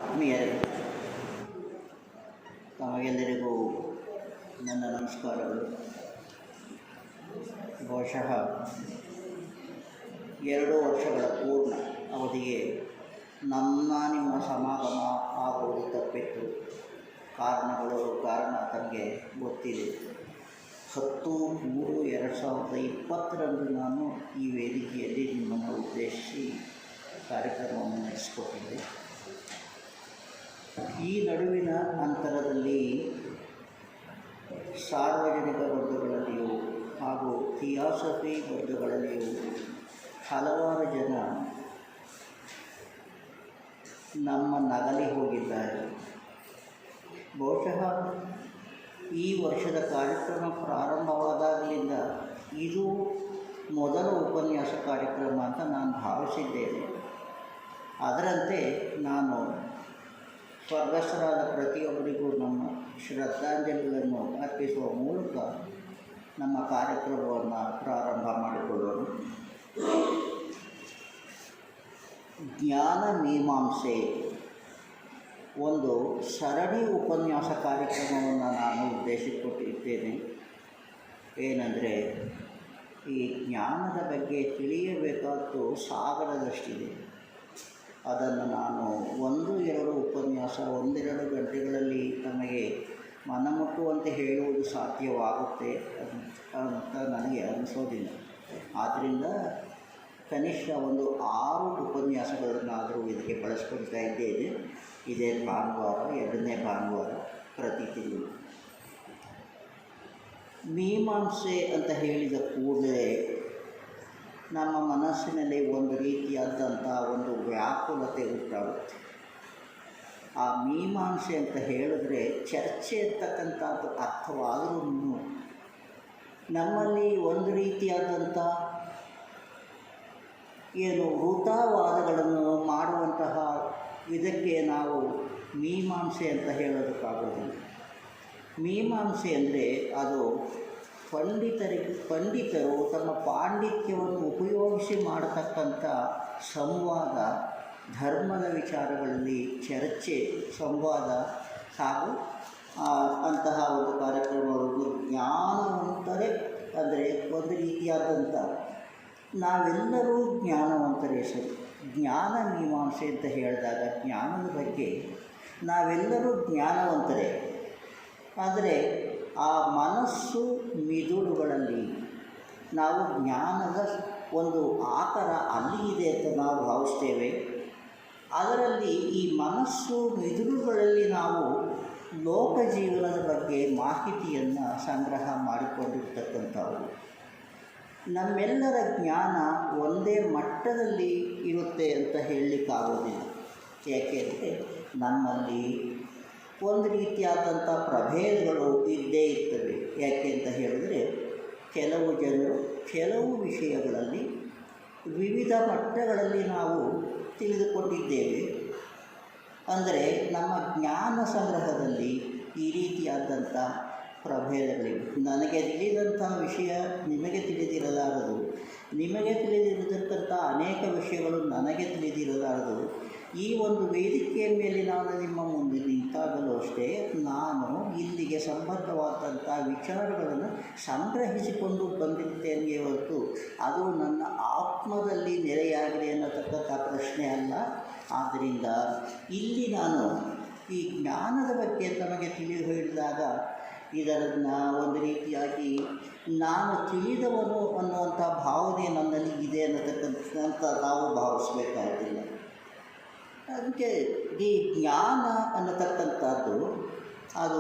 ಆತ್ಮೀಯರೇ, ತಮಗೆಲ್ಲರಿಗೂ ನನ್ನ ನಮಸ್ಕಾರಗಳು. ಬಹುಶಃ 2 ವರ್ಷಗಳ ಪೂರ್ಣ ಅವಧಿಗೆ ನಿಮ್ಮ ಸಮಾಗಮ ಆಗುವುದು ತಪ್ಪಿತ್ತು. ಕಾರಣ ತಮಗೆ ಗೊತ್ತಿದೆ. 10/3/2020 ನಾನು ಈ ವೇದಿಕೆಯಲ್ಲಿ ನಿಮ್ಮನ್ನು ಉದ್ದೇಶಿಸಿ ಕಾರ್ಯಕ್ರಮವನ್ನು ನಡೆಸಿಕೊಟ್ಟಿದ್ದೆ. ಈ ನಡುವಿನ ಅಂತರದಲ್ಲಿ ಸಾರ್ವಜನಿಕ ವರ್ಗಗಳಲ್ಲಿಯೂ ಹಾಗೂ ಥಿಯಾಸಫಿ ವರ್ಗಗಳಲ್ಲಿಯೂ ಹಲವಾರು ಜನ ನಗಲಿ ಹೋಗಿದ್ದಾರೆ. ಬಹುಶಃ ಈ ವರ್ಷದ ಕಾರ್ಯಕ್ರಮ ಪ್ರಾರಂಭವಾದಾಗಲಿಂದ ಇದು ಮೊದಲ ಉಪನ್ಯಾಸ ಕಾರ್ಯಕ್ರಮ ಅಂತ ನಾನು ಭಾವಿಸಿದ್ದೇನೆ. ಅದರಂತೆ ನಾನು ಸ್ವರ್ಗಸ್ಥರಾದ ಪ್ರತಿಯೊಬ್ಬರಿಗೂ ನಮ್ಮ ಶ್ರದ್ಧಾಂಜಲಿಗಳನ್ನು ಅರ್ಪಿಸುವ ಮೂಲಕ ನಮ್ಮ ಕಾರ್ಯಕ್ರಮವನ್ನು ಪ್ರಾರಂಭ ಮಾಡಿಕೊಳ್ಳೋಣ. ಜ್ಞಾನ ಮೀಮಾಂಸೆ ಒಂದು ಸರಣಿ ಉಪನ್ಯಾಸ ಕಾರ್ಯಕ್ರಮವನ್ನು ನಾನು ಉದ್ದೇಶಿಸಿಕೊಟ್ಟಿದ್ದೇನೆ. ಏನಂದರೆ, ಈ ಜ್ಞಾನದ ಬಗ್ಗೆ ತಿಳಿಯಬೇಕಾದ್ದು ಸಾಗರದಷ್ಟಿದೆ. ಅದನ್ನು ನಾನು 1-2 ಉಪನ್ಯಾಸ 1-2 ಗಂಟೆಗಳಲ್ಲಿ ನಮಗೆ ಮನಮುಟ್ಟುವಂತೆ ಹೇಳುವುದು ಸಾಧ್ಯವಾಗುತ್ತೆ ಅಂತ ನನಗೆ ಅನಿಸೋದಿಲ್ಲ. ಆದ್ದರಿಂದ ಕನಿಷ್ಠ 6 ಉಪನ್ಯಾಸಗಳನ್ನಾದರೂ ಇದಕ್ಕೆ ಬಳಸ್ಕೊಳ್ತಾ ಇದ್ದೇನೆ. ಇದೇ ಭಾನುವಾರ, 2ನೇ ಭಾನುವಾರ ಪ್ರತಿ ತಿಂಗಳು. ಮೀಮಾಂಸೆ ಅಂತ ಹೇಳಿದ ಕೂಡಲೇ ನಮ್ಮ ಮನಸ್ಸಿನಲ್ಲಿ ಒಂದು ರೀತಿಯಾದಂಥ ಒಂದು ವ್ಯಾಕುಲತೆ ಉಂಟಾಗುತ್ತೆ. ಆ ಮೀಮಾಂಸೆ ಅಂತ ಹೇಳಿದ್ರೆ ಚರ್ಚೆ ಅಂತಕ್ಕಂಥದ್ದು ಅರ್ಥವಾದರೂ ನಮ್ಮಲ್ಲಿ ಒಂದು ರೀತಿಯಾದಂಥ ವೃಥಾವಾದಗಳನ್ನು ಮಾಡುವಂತಹ ಇದಕ್ಕೆ ನಾವು ಮೀಮಾಂಸೆ ಅಂತ ಹೇಳೋದಕ್ಕಾಗೋದಿಲ್ಲ. ಮೀಮಾಂಸೆ ಅಂದರೆ ಅದು ಪಂಡಿತರು ತಮ್ಮ ಪಾಂಡಿತ್ಯವನ್ನು ಉಪಯೋಗಿಸಿ ಮಾಡತಕ್ಕಂಥ ಸಂವಾದ, ಧರ್ಮದ ವಿಚಾರಗಳಲ್ಲಿ ಚರ್ಚೆ, ಸಂವಾದ ಹಾಗೂ ಅಂತಹ ಒಂದು ಕಾರ್ಯಕ್ರಮಗಳು ಜ್ಞಾನವಂತರೇ ಅಂದರೆ ಒಂದು ರೀತಿಯಾದಂಥ ನಾವೆಲ್ಲರೂ ಜ್ಞಾನವಂತರೇ ಸರಿ. ಜ್ಞಾನ ಮೀಮಾಂಸೆ ಅಂತ ಹೇಳಿದಾಗ ಜ್ಞಾನದ ಬಗ್ಗೆ ನಾವೆಲ್ಲರೂ ಜ್ಞಾನವಂತರೇ. ಆದರೆ ಆ ಮನಸ್ಸು ಮಿದುಳುಗಳಲ್ಲಿ ನಾವು ಜ್ಞಾನದ ಒಂದು ಆಕಾರ ಅಲ್ಲಿ ಇದೆ ಅಂತ ನಾವು ಭಾವಿಸ್ತೇವೆ. ಅದರಲ್ಲಿ ಈ ಮನಸ್ಸು ಮಿದುಳುಗಳಲ್ಲಿ ನಾವು ಲೋಕ ಜೀವನದ ಬಗ್ಗೆ ಮಾಹಿತಿಯನ್ನು ಸಂಗ್ರಹ ಮಾಡಿಕೊಂಡಿರ್ತಕ್ಕಂಥವು. ನಮ್ಮೆಲ್ಲರ ಜ್ಞಾನ ಒಂದೇ ಮಟ್ಟದಲ್ಲಿ ಇರುತ್ತೆ ಅಂತ ಹೇಳಲಿಕ್ಕಾಗೋದಿಲ್ಲ. ಏಕೆಂದರೆ ನಮ್ಮಲ್ಲಿ ಒಂದು ರೀತಿಯಾದಂಥ ಪ್ರಭೇದಗಳು ಇದ್ದೇ ಇರ್ತವೆ. ಯಾಕೆ ಅಂತ ಹೇಳಿದ್ರೆ, ಕೆಲವು ಜನರು ಕೆಲವು ವಿಷಯಗಳಲ್ಲಿ ವಿವಿಧ ಮಟ್ಟಗಳಲ್ಲಿ ನಾವು ತಿಳಿದುಕೊಂಡಿದ್ದೇವೆ. ಅಂದರೆ ನಮ್ಮ ಜ್ಞಾನ ಸಂಗ್ರಹದಲ್ಲಿ ಈ ರೀತಿಯಾದಂಥ ಪ್ರಭೇದಗಳಿವೆ. ನನಗೆ ತಿಳಿದಂಥ ವಿಷಯ ನಿಮಗೆ ತಿಳಿದಿರಲಾರದು, ನಿಮಗೆ ತಿಳಿದಿರತಕ್ಕಂಥ ಅನೇಕ ವಿಷಯಗಳು ನನಗೆ ತಿಳಿದಿರಲಾರದು. ಈ ಒಂದು ವೇದಿಕೆಯ ಮೇಲೆ ನಾನು ನಿಮ್ಮ ಮುಂದೆ ನಿಂತಾಗಲೂ ಅಷ್ಟೇ ನಾನು ಇಲ್ಲಿಗೆ ಸಂಬಂಧವಾದಂಥ ವಿಚಾರಗಳನ್ನು ಸಂಗ್ರಹಿಸಿಕೊಂಡು ಬಂದಿರ್ತೇನೆ ಹೊರತು ಅದು ನನ್ನ ಆತ್ಮದಲ್ಲಿ ನೆಲೆಯಾಗಿದೆ ಅನ್ನತಕ್ಕಂಥ ಪ್ರಶ್ನೆ ಅಲ್ಲ. ಆದ್ದರಿಂದ ಇಲ್ಲಿ ನಾನು ಈ ಜ್ಞಾನದ ಬಗ್ಗೆ ತಮಗೆ ತಿಳಿದು ಹೇಳಿದಾಗ ಇದನ್ನು ಒಂದು ರೀತಿಯಾಗಿ ನಾನು ತಿಳಿದವನು ಅನ್ನುವಂಥ ಭಾವನೆ ನನ್ನಲ್ಲಿ ಇದೆ ಅನ್ನತಕ್ಕಂಥ ನಾವು ಭಾವಿಸಬೇಕಾಗಿಲ್ಲ. ಅದಕ್ಕೆ ಈ ಜ್ಞಾನ ಅನ್ನತಕ್ಕಂಥದ್ದು ಅದು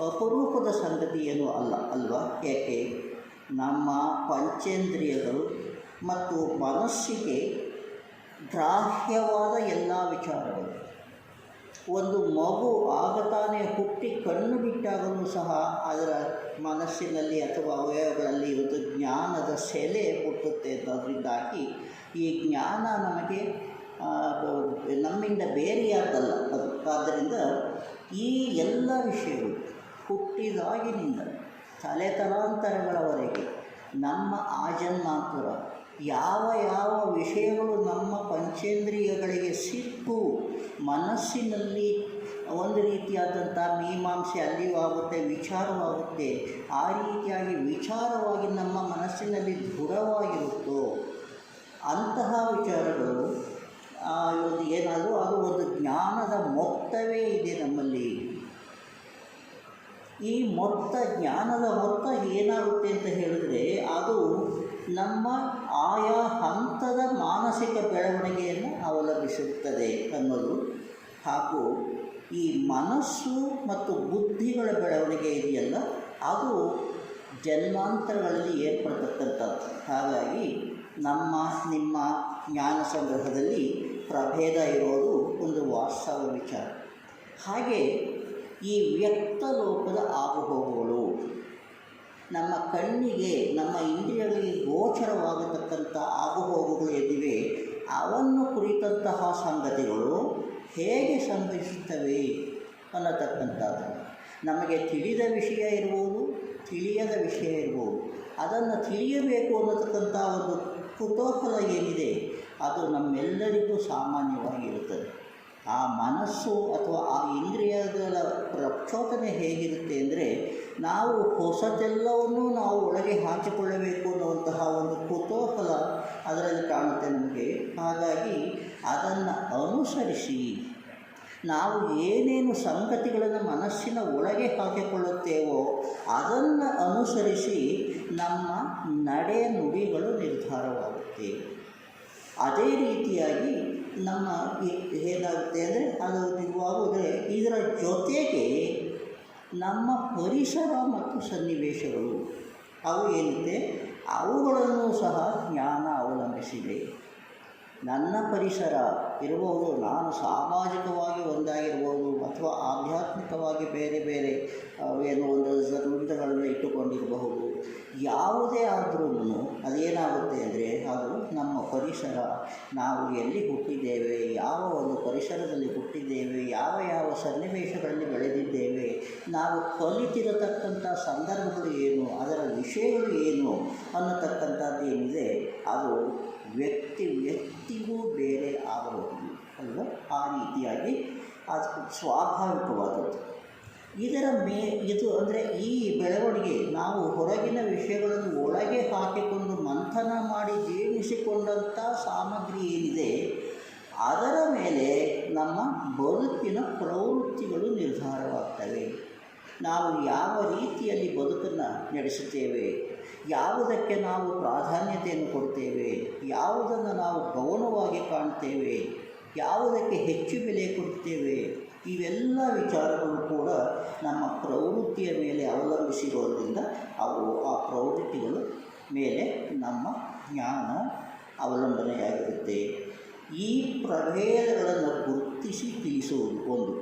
ಅಪರೂಪದ ಸಂಗತಿ ಏನೂ ಅಲ್ವಾ? ಯಾಕೆ ನಮ್ಮ ಪಂಚೇಂದ್ರಿಯಗಳು ಮತ್ತು ಮನಸ್ಸಿಗೆ ಗ್ರಾಹ್ಯವಾದ ಎಲ್ಲ ವಿಚಾರಗಳು, ಒಂದು ಮಗು ಆಗತಾನೆ ಹುಟ್ಟಿ ಕಣ್ಣು ಬಿಟ್ಟಾಗಲೂ ಸಹ ಅದರ ಮನಸ್ಸಿನಲ್ಲಿ ಅಥವಾ ಅವಯವಗಳಲ್ಲಿ ಒಂದು ಜ್ಞಾನದ ಸೆಲೆ ಹುಟ್ಟುತ್ತೆ. ಅದರಿಂದಾಗಿ ಈ ಜ್ಞಾನ ನಮಗೆ ನಮ್ಮಿಂದ ಬೇರೆಯಾದಲ್ಲ. ಆದ್ದರಿಂದ ಈ ಎಲ್ಲ ವಿಷಯಗಳು ಹುಟ್ಟಿದಾಗಿನಿಂದ ತಲೆತಲಾಂತರಗಳವರೆಗೆ ನಮ್ಮ ಆಜನ್ಮಾಂತರ ಯಾವ ಯಾವ ವಿಷಯಗಳು ನಮ್ಮ ಪಂಚೇಂದ್ರಿಯಗಳಿಗೆ ಸಿಕ್ಕು ಮನಸ್ಸಿನಲ್ಲಿ ಒಂದು ರೀತಿಯಾದಂಥ ಮೀಮಾಂಸೆ ಅಲ್ಲಿಯೂ ಆಗುತ್ತೆ, ವಿಚಾರವಾಗುತ್ತೆ. ಆ ರೀತಿಯಾಗಿ ವಿಚಾರವಾಗಿ ನಮ್ಮ ಮನಸ್ಸಿನಲ್ಲಿ ದೃಢವಾಗಿರುತ್ತೋ ಅಂತಹ ವಿಚಾರಗಳು ಏನಾದರೂ ಅದು ಒಂದು ಜ್ಞಾನದ ಮೊತ್ತವೇ ಇದೆ ನಮ್ಮಲ್ಲಿ. ಈ ಮೊತ್ತ, ಜ್ಞಾನದ ಮೊತ್ತ ಏನಾಗುತ್ತೆ ಅಂತ ಹೇಳಿದ್ರೆ ಅದು ನಮ್ಮ ಆಯಾ ಹಂತದ ಮಾನಸಿಕ ಬೆಳವಣಿಗೆಯನ್ನು ಅವಲಂಬಿಸುತ್ತದೆ ಅನ್ನೋದು. ಹಾಗೂ ಈ ಮನಸ್ಸು ಮತ್ತು ಬುದ್ಧಿಗಳ ಬೆಳವಣಿಗೆ ಇದೆಯಲ್ಲ, ಅದು ಜನ್ಮಾಂತರಗಳಲ್ಲಿ ಏರ್ಪಡ್ತಕ್ಕಂಥದ್ದು. ಹಾಗಾಗಿ ನಿಮ್ಮ ಜ್ಞಾನ ಸಂಗ್ರಹದಲ್ಲಿ ಪ್ರಭೇದ ಇರೋದು ಒಂದು ವಾಸ್ತವ ವಿಚಾರ. ಹಾಗೆ ಈ ವ್ಯಕ್ತ ಲೋಕದ ಆಗುಹೋಗುಗಳು ನಮ್ಮ ಕಣ್ಣಿಗೆ, ನಮ್ಮ ಇಂದ್ರಿಯಗಳಿಗೆ ಗೋಚರವಾಗತಕ್ಕಂಥ ಆಗುಹೋಗುಗಳು ಏನಿವೆ ಅವನ್ನು ಕುರಿತಂತಹ ಸಂಗತಿಗಳು ಹೇಗೆ ಸಂಭವಿಸುತ್ತವೆ ಅನ್ನತಕ್ಕಂಥದ್ದು. ನಮಗೆ ತಿಳಿದ ವಿಷಯ ಇರ್ಬೋದು, ತಿಳಿಯದ ವಿಷಯ ಇರ್ಬೋದು. ಅದನ್ನು ತಿಳಿಯಬೇಕು ಅನ್ನತಕ್ಕಂಥ ಒಂದು ಕುತೂಹಲ ಏನಿದೆ ಅದು ನಮ್ಮೆಲ್ಲರಿಗೂ ಸಾಮಾನ್ಯವಾಗಿರುತ್ತದೆ. ಆ ಮನಸ್ಸು ಅಥವಾ ಆ ಇಂದ್ರಿಯಗಳ ಪ್ರಚೋದನೆ ಹೇಗಿರುತ್ತೆ ಅಂದರೆ, ನಾವು ಹೊಸದೆಲ್ಲವನ್ನೂ ನಾವು ಒಳಗೆ ಹಾಕಿಕೊಳ್ಳಬೇಕು ಅನ್ನುವಂತಹ ಒಂದು ಕುತೂಹಲ ಅದರಲ್ಲಿ ಕಾಣುತ್ತೆ ನಮಗೆ. ಹಾಗಾಗಿ ಅದನ್ನು ಅನುಸರಿಸಿ ನಾವು ಏನೇನು ಸಂಗತಿಗಳನ್ನು ಮನಸ್ಸಿನ ಒಳಗೆ ಹಾಕಿಕೊಳ್ಳುತ್ತೇವೋ ಅದನ್ನು ಅನುಸರಿಸಿ ನಮ್ಮ ನಡೆ ನುಡಿಗಳು ನಿರ್ಧಾರವಾಗುತ್ತೆ. ಅದೇ ರೀತಿಯಾಗಿ ನಮ್ಮ ಏನಾಗುತ್ತೆ ಅಂದರೆ ಅದು ನಿಜವಾಗುವುದೇ ಇದರ ಜೊತೆಗೆ ನಮ್ಮ ಪರಿಸರ ಮತ್ತು ಸನ್ನಿವೇಶಗಳು ಅವು ಏನಿದೆ ಅವುಗಳನ್ನು ಸಹ ಜ್ಞಾನ ಅವಲಂಬಿಸಿದೆ. ನನ್ನ ಪರಿಸರ ಇರಬಹುದು, ನಾನು ಸಾಮಾಜಿಕವಾಗಿ ಒಂದಾಗಿರ್ಬೋದು ಅಥವಾ ಆಧ್ಯಾತ್ಮಿಕವಾಗಿ ಬೇರೆ ಬೇರೆ ಏನು ಒಂದು ವೃಂದಗಳನ್ನು ಇಟ್ಟುಕೊಂಡಿರಬಹುದು. ಯಾವುದೇ ಆದ್ರೂ ಅದೇನಾಗುತ್ತೆ ಅಂದರೆ ಅದು ನಮ್ಮ ಪರಿಸರ. ನಾವು ಎಲ್ಲಿ ಹುಟ್ಟಿದ್ದೇವೆ, ಯಾವ ಒಂದು ಪರಿಸರದಲ್ಲಿ ಹುಟ್ಟಿದ್ದೇವೆ, ಯಾವ ಯಾವ ಸನ್ನಿವೇಶಗಳಲ್ಲಿ ಬೆಳೆದಿದ್ದೇವೆ, ನಾವು ಕಲಿತಿರತಕ್ಕಂಥ ಸಂದರ್ಭಗಳು ಏನು, ಅದರ ವಿಷಯಗಳು ಏನು ಅನ್ನತಕ್ಕಂಥದ್ದು ಏನಿದೆ ಅದು ವ್ಯಕ್ತಿಗೂ ಬೇರೆ ಆಗಬಹುದು ಅಲ್ವ. ಆ ರೀತಿಯಾಗಿ ಅದು ಸ್ವಾಭಾವಿಕವಾದದ್ದು. ಇದು ಅಂದರೆ ಈ ಬೆಳವಣಿಗೆ ನಾವು ಹೊರಗಿನ ವಿಷಯಗಳನ್ನು ಒಳಗೆ ಹಾಕಿಕೊಂಡು ಮಂಥನ ಮಾಡಿ ಜೀರ್ಣಿಸಿಕೊಂಡಂಥ ಸಾಮಗ್ರಿ ಏನಿದೆ ಅದರ ಮೇಲೆ ನಮ್ಮ ಬದುಕಿನ ಪ್ರವೃತ್ತಿಗಳು ನಿರ್ಧಾರವಾಗ್ತವೆ. ನಾವು ಯಾವ ರೀತಿಯಲ್ಲಿ ಬದುಕನ್ನು ನಡೆಸುತ್ತೇವೆ, ಯಾವುದಕ್ಕೆ ನಾವು ಪ್ರಾಧಾನ್ಯತೆಯನ್ನು ಕೊಡ್ತೇವೆ, ಯಾವುದನ್ನು ನಾವು ಗೌಣವಾಗಿ ಕಾಣ್ತೇವೆ, ಯಾವುದಕ್ಕೆ ಹೆಚ್ಚು ಬೆಲೆ ಕೊಡ್ತೇವೆ, ಇವೆಲ್ಲ ವಿಚಾರಗಳು ಕೂಡ ನಮ್ಮ ಪ್ರವೃತ್ತಿಯ ಮೇಲೆ ಅವಲಂಬಿಸಿರೋದ್ರಿಂದ ಅವು ಆ ಪ್ರವೃತ್ತಿಗಳು ಮೇಲೆ ನಮ್ಮ ಜ್ಞಾನ ಅವಲಂಬನೆಯಾಗಿರುತ್ತೆ. ಈ ಪ್ರಭೇದಗಳನ್ನು ಗುರುತಿಸಿ ತಿಳಿಸುವುದು ಒಂದು.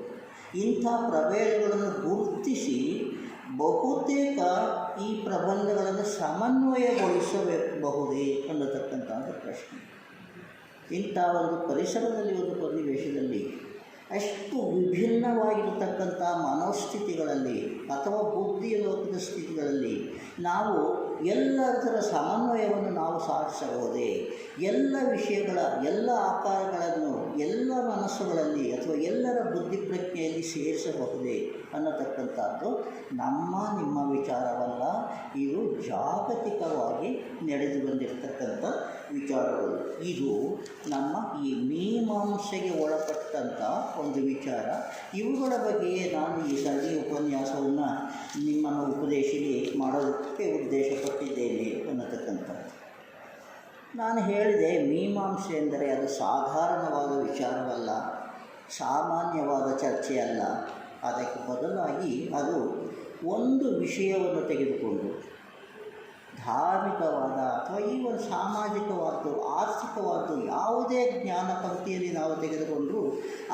ಇಂಥ ಪ್ರಭೇದಗಳನ್ನು ಗುರುತಿಸಿ ಬಹುತೇಕ ಈ ಪ್ರಬಂಧಗಳನ್ನು ಸಮನ್ವಯಗೊಳಿಸಬಹುದೇ ಅನ್ನತಕ್ಕಂಥ ಪ್ರಶ್ನೆ. ಇಂಥ ಒಂದು ಪರಿಸರದಲ್ಲಿ, ಒಂದು ಸನ್ನಿವೇಶದಲ್ಲಿ ಅಷ್ಟು ವಿಭಿನ್ನವಾಗಿರತಕ್ಕಂಥ ಮನೋಸ್ಥಿತಿಗಳಲ್ಲಿ ಅಥವಾ ಬುದ್ಧಿಯ ಲೋಕದ ಸ್ಥಿತಿಗಳಲ್ಲಿ ನಾವು ಎಲ್ಲದರ ಸಮನ್ವಯವನ್ನು ನಾವು ಸಾಧಿಸಬಹುದೇ? ಎಲ್ಲ ವಿಷಯಗಳ ಎಲ್ಲ ಆಕಾರಗಳನ್ನು ಎಲ್ಲ ಮನಸ್ಸುಗಳಲ್ಲಿ ಅಥವಾ ಎಲ್ಲರ ಬುದ್ಧಿ ಪ್ರಜ್ಞೆಯಲ್ಲಿ ಸೇರಿಸಬಹುದೇ ಅನ್ನತಕ್ಕಂಥದ್ದು ನಿಮ್ಮ ವಿಚಾರವಲ್ಲ. ಇದು ಜಾಗತಿಕವಾಗಿ ನಡೆದು ಬಂದಿರತಕ್ಕಂಥ ವಿಚಾರಗಳು. ಇದು ನಮ್ಮ ಈ ಮೀಮಾಂಸೆಗೆ ಒಳಪಟ್ಟಂಥ ಒಂದು ವಿಚಾರ. ಇವುಗಳ ಬಗ್ಗೆಯೇ ನಾನು ಈ ಸರಣಿ ಉಪನ್ಯಾಸವನ್ನು ನಿಮ್ಮನ್ನು ಉಪದೇಶಿಸಿ ಮಾಡೋದಕ್ಕೆ ಉದ್ದೇಶಪಟ್ಟಿದ್ದೇನೆ ಅನ್ನತಕ್ಕಂಥದ್ದು. ನಾನು ಹೇಳಿದೆ, ಮೀಮಾಂಸೆ ಎಂದರೆ ಅದು ಸಾಧಾರಣವಾದ ವಿಚಾರವಲ್ಲ, ಸಾಮಾನ್ಯವಾದ ಚರ್ಚೆ ಅಲ್ಲ. ಅದಕ್ಕೆ ಬದಲಾಗಿ ಅದು ಒಂದು ವಿಷಯವನ್ನು ತೆಗೆದುಕೊಂಡು ಧಾರ್ಮಿಕವಾದ ಅಥವಾ ಈ ಒಂದು ಸಾಮಾಜಿಕವಾದ್ದು, ಆರ್ಥಿಕವಾದ್ದು ಯಾವುದೇ ಜ್ಞಾನ ಪಂಕ್ತಿಯಲ್ಲಿ ನಾವು ತೆಗೆದುಕೊಂಡರೂ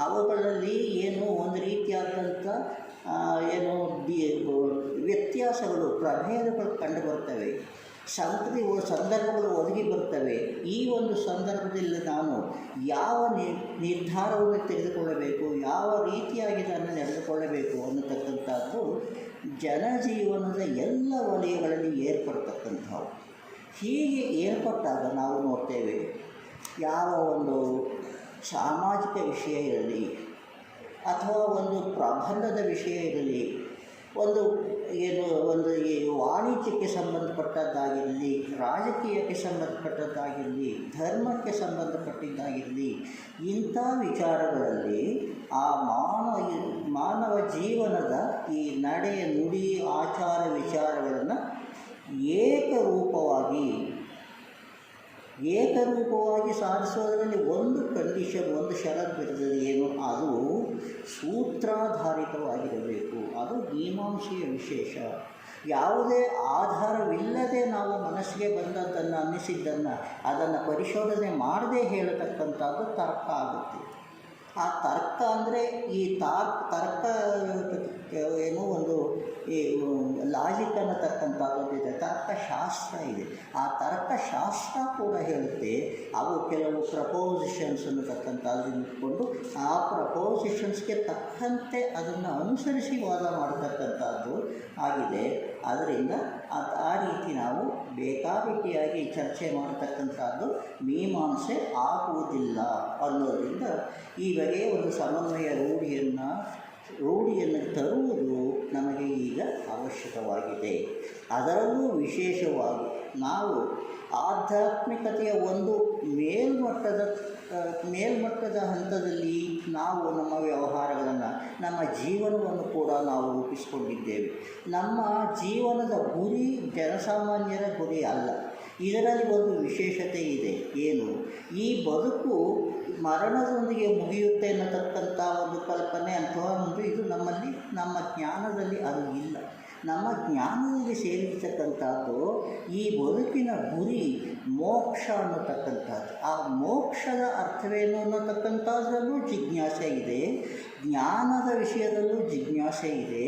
ಅವುಗಳಲ್ಲಿ ಏನೋ ಒಂದು ರೀತಿಯಾದಂಥ ವ್ಯತ್ಯಾಸಗಳು, ಪ್ರಭೇದಗಳು ಕಂಡುಬರ್ತವೆ. ಸಂದರ್ಭಗಳು ಒದಗಿ ಬರ್ತವೆ. ಈ ಒಂದು ಸಂದರ್ಭದಲ್ಲಿ ನಾನು ಯಾವ ನಿರ್ಧಾರವನ್ನು ತೆಗೆದುಕೊಳ್ಳಬೇಕು, ಯಾವ ರೀತಿಯಾಗಿ ನಾನು ನಡೆದುಕೊಳ್ಳಬೇಕು ಅನ್ನತಕ್ಕಂಥದ್ದು ಜನಜೀವನದ ಎಲ್ಲ ವಲಯಗಳಲ್ಲಿ ಏರ್ಪಡ್ತಕ್ಕಂಥವು. ಹೀಗೆ ಏರ್ಪಟ್ಟಾಗ ನಾವು ನೋಡ್ತೇವೆ, ಯಾವ ಒಂದು ಸಾಮಾಜಿಕ ವಿಷಯ ಇರಲಿ ಅಥವಾ ಒಂದು ಪ್ರಬಂಧದ ವಿಷಯ ಇರಲಿ, ಒಂದು ಈ ವಾಣಿಜ್ಯಕ್ಕೆ ಸಂಬಂಧಪಟ್ಟದ್ದಾಗಿರಲಿ, ರಾಜಕೀಯಕ್ಕೆ ಸಂಬಂಧಪಟ್ಟದ್ದಾಗಿರಲಿ, ಧರ್ಮಕ್ಕೆ ಸಂಬಂಧಪಟ್ಟಿದ್ದಾಗಿರಲಿ, ಇಂಥ ವಿಚಾರಗಳಲ್ಲಿ ಆ ಮಾನವ ಜೀವನದ ಈ ನಡೆ, ನುಡಿ, ಆಚಾರ ವಿಚಾರಗಳನ್ನು ಏಕರೂಪವಾಗಿ ಸಾಧಿಸೋದರಲ್ಲಿ ಒಂದು ಕಂಡೀಷನ್, ಒಂದು ಷರತ್ತಿರ್ತದೆ. ಏನು? ಅದು ಸೂತ್ರಾಧಾರಿತವಾಗಿರಬೇಕು. ಅದು ಮೀಮಾಂಸೆಯ ವಿಶೇಷ. ಯಾವುದೇ ಆಧಾರವಿಲ್ಲದೆ ನಾವು ಮನಸ್ಸಿಗೆ ಬಂದದ್ದನ್ನು, ಅನ್ನಿಸಿದ್ದನ್ನು ಅದನ್ನು ಪರಿಶೋಧನೆ ಮಾಡದೆ ಹೇಳತಕ್ಕಂಥದ್ದು ತರ್ಕ ಆಗುತ್ತೆ. ಆ ತರ್ಕ ಅಂದರೆ ಈ ತರ್ಕ ಏನೋ ಒಂದು ಈ ಲಾಜಿಕ್ ಅನ್ನತಕ್ಕಂಥದ್ದಿದೆ, ತರ್ಕಶಾಸ್ತ್ರ ಇದೆ. ಆ ತರ್ಕಶಾಸ್ತ್ರ ಕೂಡ ಹೇಳುತ್ತೆ, ಅವು ಕೆಲವು ಪ್ರಪೋಸಿಷನ್ಸ್ ಅನ್ನತಕ್ಕಂಥದ್ದು ಇಟ್ಕೊಂಡು ಆ ಪ್ರಪೋಸಿಷನ್ಸ್ಗೆ ತಕ್ಕಂತೆ ಅದನ್ನು ಅನುಸರಿಸಿ ವಾದ ಮಾಡತಕ್ಕಂಥದ್ದು ಆಗಿದೆ. ಆದ್ದರಿಂದ ಆ ರೀತಿ ನಾವು ಬೇಕಾಬಿಟ್ಟಿಯಾಗಿ ಚರ್ಚೆ ಮಾಡತಕ್ಕಂಥದ್ದು ಮೀಮಾಂಸೆ ಆಗುವುದಿಲ್ಲ ಅನ್ನೋದರಿಂದ ಈ ಬಗೆಯ ಒಂದು ಸಮನ್ವಯ ರೂಢಿಯನ್ನು ತರುವುದು ನಮಗೆ ಈಗ ಅವಶ್ಯಕವಾಗಿದೆ. ಅದರಲ್ಲೂ ವಿಶೇಷವಾಗಿ ನಾವು ಆಧ್ಯಾತ್ಮಿಕತೆಯ ಒಂದು ಮೇಲ್ಮಟ್ಟದ ಹಂತದಲ್ಲಿ ನಾವು ನಮ್ಮ ವ್ಯವಹಾರಗಳನ್ನು, ನಮ್ಮ ಜೀವನವನ್ನು ಕೂಡ ನಾವು ರೂಪಿಸಿಕೊಂಡಿದ್ದೇವೆ. ನಮ್ಮ ಜೀವನದ ಗುರಿ ಜನಸಾಮಾನ್ಯರ ಗುರಿ ಅಲ್ಲ. ಇದರಲ್ಲಿ ಒಂದು ವಿಶೇಷತೆ ಇದೆ. ಏನು? ಈ ಬದುಕು ಮರಣದೊಂದಿಗೆ ಮುಗಿಯುತ್ತೆ ಅನ್ನತಕ್ಕಂಥ ಒಂದು ಕಲ್ಪನೆ ಅಥವಾ ಇದು ನಮ್ಮ ಜ್ಞಾನದಲ್ಲಿ ಅದು ಇಲ್ಲ. ನಮ್ಮ ಜ್ಞಾನದಲ್ಲಿ ಸೇರಿರ್ತಕ್ಕಂಥದ್ದು ಈ ಬದುಕಿನ ಗುರಿ ಮೋಕ್ಷ ಅನ್ನತಕ್ಕಂಥದ್ದು. ಆ ಮೋಕ್ಷದ ಅರ್ಥವೇನು ಅನ್ನತಕ್ಕಂಥದ್ರಲ್ಲೂ ಜಿಜ್ಞಾಸೆ ಇದೆ, ಜ್ಞಾನದ ವಿಷಯದಲ್ಲೂ ಜಿಜ್ಞಾಸೆ ಇದೆ.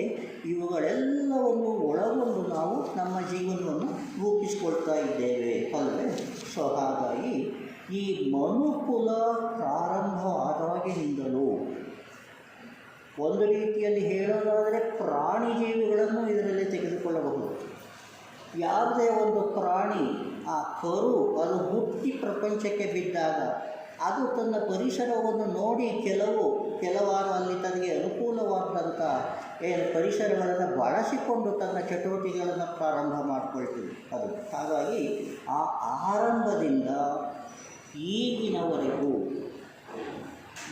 ಇವುಗಳೆಲ್ಲವನ್ನು ಒಳಗೊಂಡು ನಾವು ನಮ್ಮ ಜೀವನವನ್ನು ರೂಪಿಸ್ಕೊಳ್ತಾ ಇದ್ದೇವೆ ಅಲ್ಲವೇ? ಸೊ ಹಾಗಾಗಿ ಈ ಮನುಕುಲ ಪ್ರಾರಂಭವಾದಾಗಿನಿಂದಲೂ ಒಂದು ರೀತಿಯಲ್ಲಿ ಹೇಳೋದಾದರೆ ಪ್ರಾಣಿ ಜೀವಿಗಳನ್ನು ಇದರಲ್ಲಿ ತೆಗೆದುಕೊಳ್ಳಬಹುದು. ಯಾವುದೇ ಒಂದು ಪ್ರಾಣಿ, ಆ ಕರು ಅದು ಹುಟ್ಟಿ ಪ್ರಪಂಚಕ್ಕೆ ಬಿದ್ದಾಗ ಅದು ತನ್ನ ಪರಿಸರವನ್ನು ನೋಡಿ ಕೆಲವಾರು ಅಲ್ಲಿ ತನಗೆ ಅನುಕೂಲವಾದಂಥ ಪರಿಸರಗಳನ್ನು ಬಳಸಿಕೊಂಡು ತನ್ನ ಚಟುವಟಿಕೆಗಳನ್ನು ಪ್ರಾರಂಭ ಮಾಡಿಕೊಳ್ತೀವಿ. ಅದು ಹಾಗಾಗಿ ಆ ಆರಂಭದಿಂದ ಈಗಿನವರೆಗೂ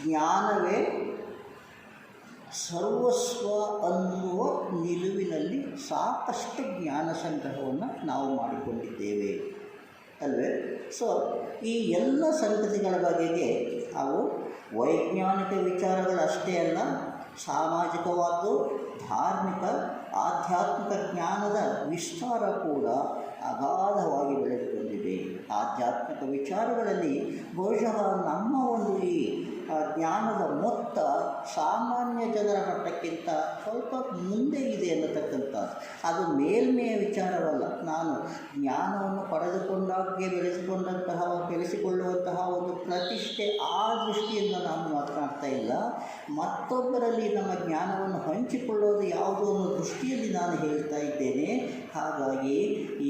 ಜ್ಞಾನವೇ ಸರ್ವಸ್ವ ಅನ್ನುವ ನಿಲುವಿನಲ್ಲಿ ಸಾಕಷ್ಟು ಜ್ಞಾನ ಸಂಗ್ರಹವನ್ನು ನಾವು ಮಾಡಿಕೊಂಡಿದ್ದೇವೆ ಅಲ್ವೇ? ಸೊ ಈ ಎಲ್ಲ ಸಂಗತಿಗಳ ಬಗೆಗೆ ಅವು ವೈಜ್ಞಾನಿಕ ವಿಚಾರಗಳಷ್ಟೇ ಅಲ್ಲ, ಸಾಮಾಜಿಕವಾದ್ದು, ಧಾರ್ಮಿಕ, ಆಧ್ಯಾತ್ಮಿಕ ಜ್ಞಾನದ ವಿಸ್ತಾರ ಕೂಡ ಅಗಾಧವಾಗಿ ಬೆಳೆದುಕೊಂಡಿದೆ. ಆಧ್ಯಾತ್ಮಿಕ ವಿಚಾರಗಳಲ್ಲಿ ಬಹುಶಃ ನಮ್ಮ ಒಂದು ಈ ಜ್ಞಾನದ ಮೊತ್ತ ಸಾಮಾನ್ಯ ಜನರ ಮಟ್ಟಕ್ಕಿಂತ ಸ್ವಲ್ಪ ಮುಂದೆ ಇದೆ ಅನ್ನತಕ್ಕಂಥದ್ದು. ಅದು ಮೇಲ್ಮೆಯ ವಿಚಾರವಲ್ಲ. ನಾನು ಜ್ಞಾನವನ್ನು ಪಡೆದುಕೊಂಡಾಗೆ ಬೆಳೆಸಿಕೊಳ್ಳುವಂತಹ ಒಂದು ಪ್ರತಿಷ್ಠೆ ಆ ದೃಷ್ಟಿಯಿಂದ ನಾನು ಮಾತನಾಡ್ತಾ ಇಲ್ಲ. ಮತ್ತೊಬ್ಬರಲ್ಲಿ ನಮ್ಮ ಜ್ಞಾನವನ್ನು ಹಂಚಿಕೊಳ್ಳೋದು ಯಾವುದು ಅನ್ನೋ ದೃಷ್ಟಿಯಲ್ಲಿ ನಾನು ಹೇಳ್ತಾ ಇದ್ದೇನೆ. ಹಾಗಾಗಿ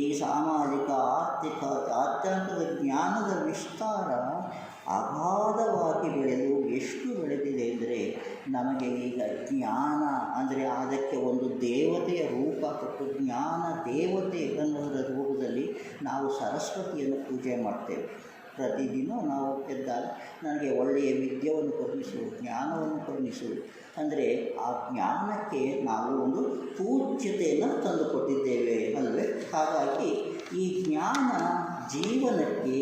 ಈ ಸಾಮಾಜಿಕ, ಆರ್ಥಿಕ, ಆಧ್ಯಾತ್ಮಿಕ ಜ್ಞಾನದ ವಿಸ್ತಾರ ಅಗಾಧವಾಗಿ ಬೆಳೆದು ಎಷ್ಟು ಬೆಳೆದಿದೆ ಅಂದರೆ ನಮಗೆ ಈಗ ಜ್ಞಾನ ಅಂದರೆ ಅದಕ್ಕೆ ಒಂದು ದೇವತೆಯ ರೂಪ ಕೊಟ್ಟು ಜ್ಞಾನ ದೇವತೆ ಅನ್ನೋದರ ರೂಪದಲ್ಲಿ ನಾವು ಸರಸ್ವತಿಯನ್ನು ಪೂಜೆ ಮಾಡ್ತೇವೆ. ಪ್ರತಿದಿನ ನಾವು ಎದ್ದಾಗ ನನಗೆ ಒಳ್ಳೆಯ ವಿದ್ಯೆಯನ್ನು ಕರುಣಿಸು, ಜ್ಞಾನವನ್ನು ಕರುಣಿಸು ಅಂದರೆ ಆ ಜ್ಞಾನಕ್ಕೆ ನಾವು ಒಂದು ಪೂಜ್ಯತೆಯನ್ನು ತಂದುಕೊಟ್ಟಿದ್ದೇವೆ ಅಲ್ಲವೇ? ಹಾಗಾಗಿ ಈ ಜ್ಞಾನ ಜೀವನಕ್ಕೆ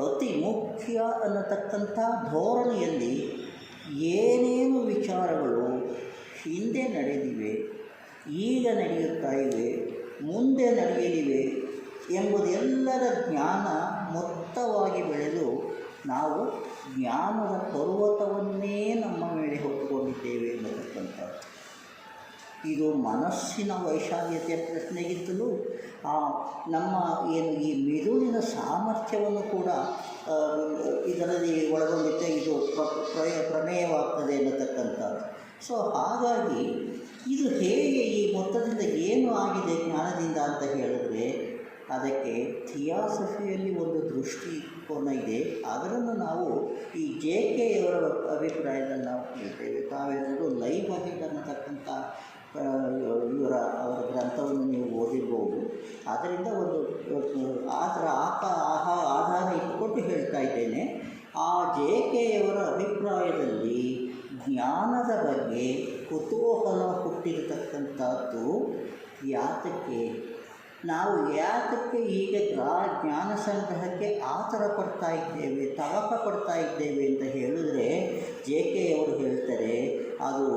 ಅತಿ ಮುಖ್ಯ ಅನ್ನತಕ್ಕಂಥ ಧೋರಣೆಯಲ್ಲಿ ಏನೇನು ವಿಚಾರಗಳು ಹಿಂದೆ ನಡೆದಿವೆ, ಈಗ ನಡೆಯುತ್ತಾ ಇವೆ, ಮುಂದೆ ನಡೆಯಲಿವೆ ಎಂಬುದೆಲ್ಲರ ಜ್ಞಾನ ಮೊತ್ತವಾಗಿ ಬೆಳೆದು ನಾವು ಜ್ಞಾನದ ಪರ್ವತವನ್ನೇ ನಮ್ಮ ಮೇಲೆ ಹೊತ್ತುಕೊಂಡಿದ್ದೇವೆ ಎನ್ನತಕ್ಕಂಥದ್ದು. ಇದು ಮನಸ್ಸಿನ ವೈಶಾಲ್ಯತೆಯ ಪ್ರಶ್ನೆಗಿಂತಲೂ ನಮ್ಮ ಏನು ಈ ಮಿದುಳಿನ ಸಾಮರ್ಥ್ಯವನ್ನು ಕೂಡ ಇದರಲ್ಲಿ ಒಳಗೊಂಡಿದ್ದೆ ಇದು ಪ್ರಮೇಯವಾಗ್ತದೆ ಎನ್ನತಕ್ಕಂಥದ್ದು. ಸೊ ಹಾಗಾಗಿ ಇದು ಹೇಗೆ ಈ ಮೊತ್ತದಿಂದ ಏನು ಆಗಿದೆ ಜ್ಞಾನದಿಂದ ಅಂತ ಹೇಳಿದ್ರೆ ಅದಕ್ಕೆ ಥಿಯಾಸಫಿಯಲ್ಲಿ ಒಂದು ದೃಷ್ಟಿಕೋನ ಇದೆ. ಅದನ್ನು ನಾವು ಈ JK ಯವರ ಅಭಿಪ್ರಾಯದಲ್ಲಿ ನಾವು ಹೇಳ್ತೇವೆ. ತಾವೆಲ್ಲರೂ ಲೈವ್ ಅಹೆಡ್ ಅನ್ನತಕ್ಕಂಥ ಅವರ ಗ್ರಂಥವನ್ನು ನೀವು ಓದಿರ್ಬೋದು. ಅದರಿಂದ ಒಂದು ಅದರ ಆಧಾರ ಇಟ್ಟುಕೊಂಡು ಹೇಳ್ತಾ ಇದ್ದೇನೆ. ಆ JK ಯವರ ಅಭಿಪ್ರಾಯದಲ್ಲಿ ಜ್ಞಾನದ ಬಗ್ಗೆ ಕುತೂಹಲ ಹುಟ್ಟಿರತಕ್ಕಂಥದ್ದು ಯಾತಕ್ಕೆ, ನಾವು ಯಾತಕ್ಕೆ ಈಗ ಜ್ಞಾನ ಸಂಗ್ರಹಕ್ಕೆ ಆತರ ಪಡ್ತಾ ಇದ್ದೇವೆ, ತವಕ ಪಡ್ತಾ ಇದ್ದೇವೆ ಅಂತ ಹೇಳಿದ್ರೆ JK ಅವರು ಹೇಳ್ತಾರೆ, ಅದು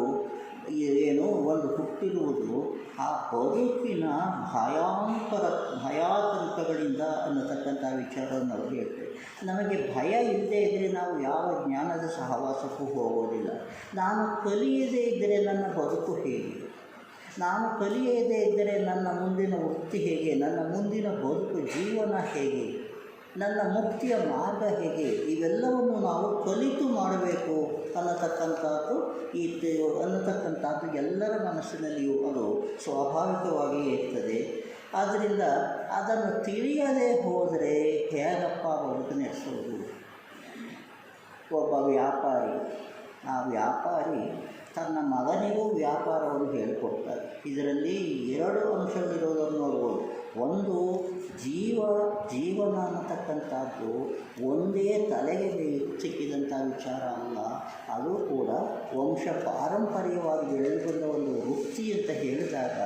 ಏನು ಒಂದು ಹುಟ್ಟಿರುವುದು ಆ ಬದುಕಿನ ಭಯಾತಂಕಗಳಿಂದ ಅನ್ನತಕ್ಕಂಥ ವಿಚಾರವನ್ನು ಅವರು ಹೇಳ್ತಾರೆ. ನಮಗೆ ಭಯ ಇಲ್ಲದೇ ಇದ್ದರೆ ನಾವು ಯಾವ ಜ್ಞಾನದ ಸಹವಾಸಕ್ಕೂ ಹೋಗೋದಿಲ್ಲ. ನಾನು ಕಲಿಯದೇ ಇದ್ದರೆ ನನ್ನ ಬದುಕು ಹೇಗೆ, ನಾನು ಕಲಿಯದೇ ಇದ್ದರೆ ನನ್ನ ಮುಂದಿನ ವೃತ್ತಿ ಹೇಗೆ, ನನ್ನ ಮುಂದಿನ ಬದುಕು ಜೀವನ ಹೇಗೆ, ನನ್ನ ಮುಕ್ತಿಯ ಮಾರ್ಗ ಹೇಗೆ, ಇವೆಲ್ಲವನ್ನು ನಾವು ಕಲಿತು ಮಾಡಬೇಕು ಅನ್ನತಕ್ಕಂಥದ್ದು ಅನ್ನತಕ್ಕಂಥದ್ದು ಎಲ್ಲರ ಮನಸ್ಸಿನಲ್ಲಿಯೂ ಅದು ಸ್ವಾಭಾವಿಕವಾಗಿಯೇ ಇರ್ತದೆ. ಆದ್ದರಿಂದ ಅದನ್ನು ತಿಳಿಯದೇ ಹೋದರೆ ಹೇಗಪ್ಪ ಬದುಕು ನಡೆಸೋದು? ಒಬ್ಬ ವ್ಯಾಪಾರಿ, ಆ ವ್ಯಾಪಾರಿ ತನ್ನ ಮಗನಿಗೂ ವ್ಯಾಪಾರವನ್ನು ಹೇಳಿಕೊಡ್ತಾರೆ. ಇದರಲ್ಲಿ 2 ಅಂಶಗಳಿರೋದನ್ನು ನೋಡ್ಬೋದು. ಒಂದು, ಜೀವನ ಅನ್ನತಕ್ಕಂಥದ್ದು ಒಂದೇ ತಲೆಗೆ ಸಿಕ್ಕಿದಂಥ ವಿಚಾರ ಅಲ್ಲ, ಅದು ಕೂಡ ವಂಶ ಪಾರಂಪರ್ಯವಾಗಿ ಬೆಳೆದು ಬಂದ ಒಂದು ವೃತ್ತಿ ಅಂತ ಹೇಳಿದಾಗ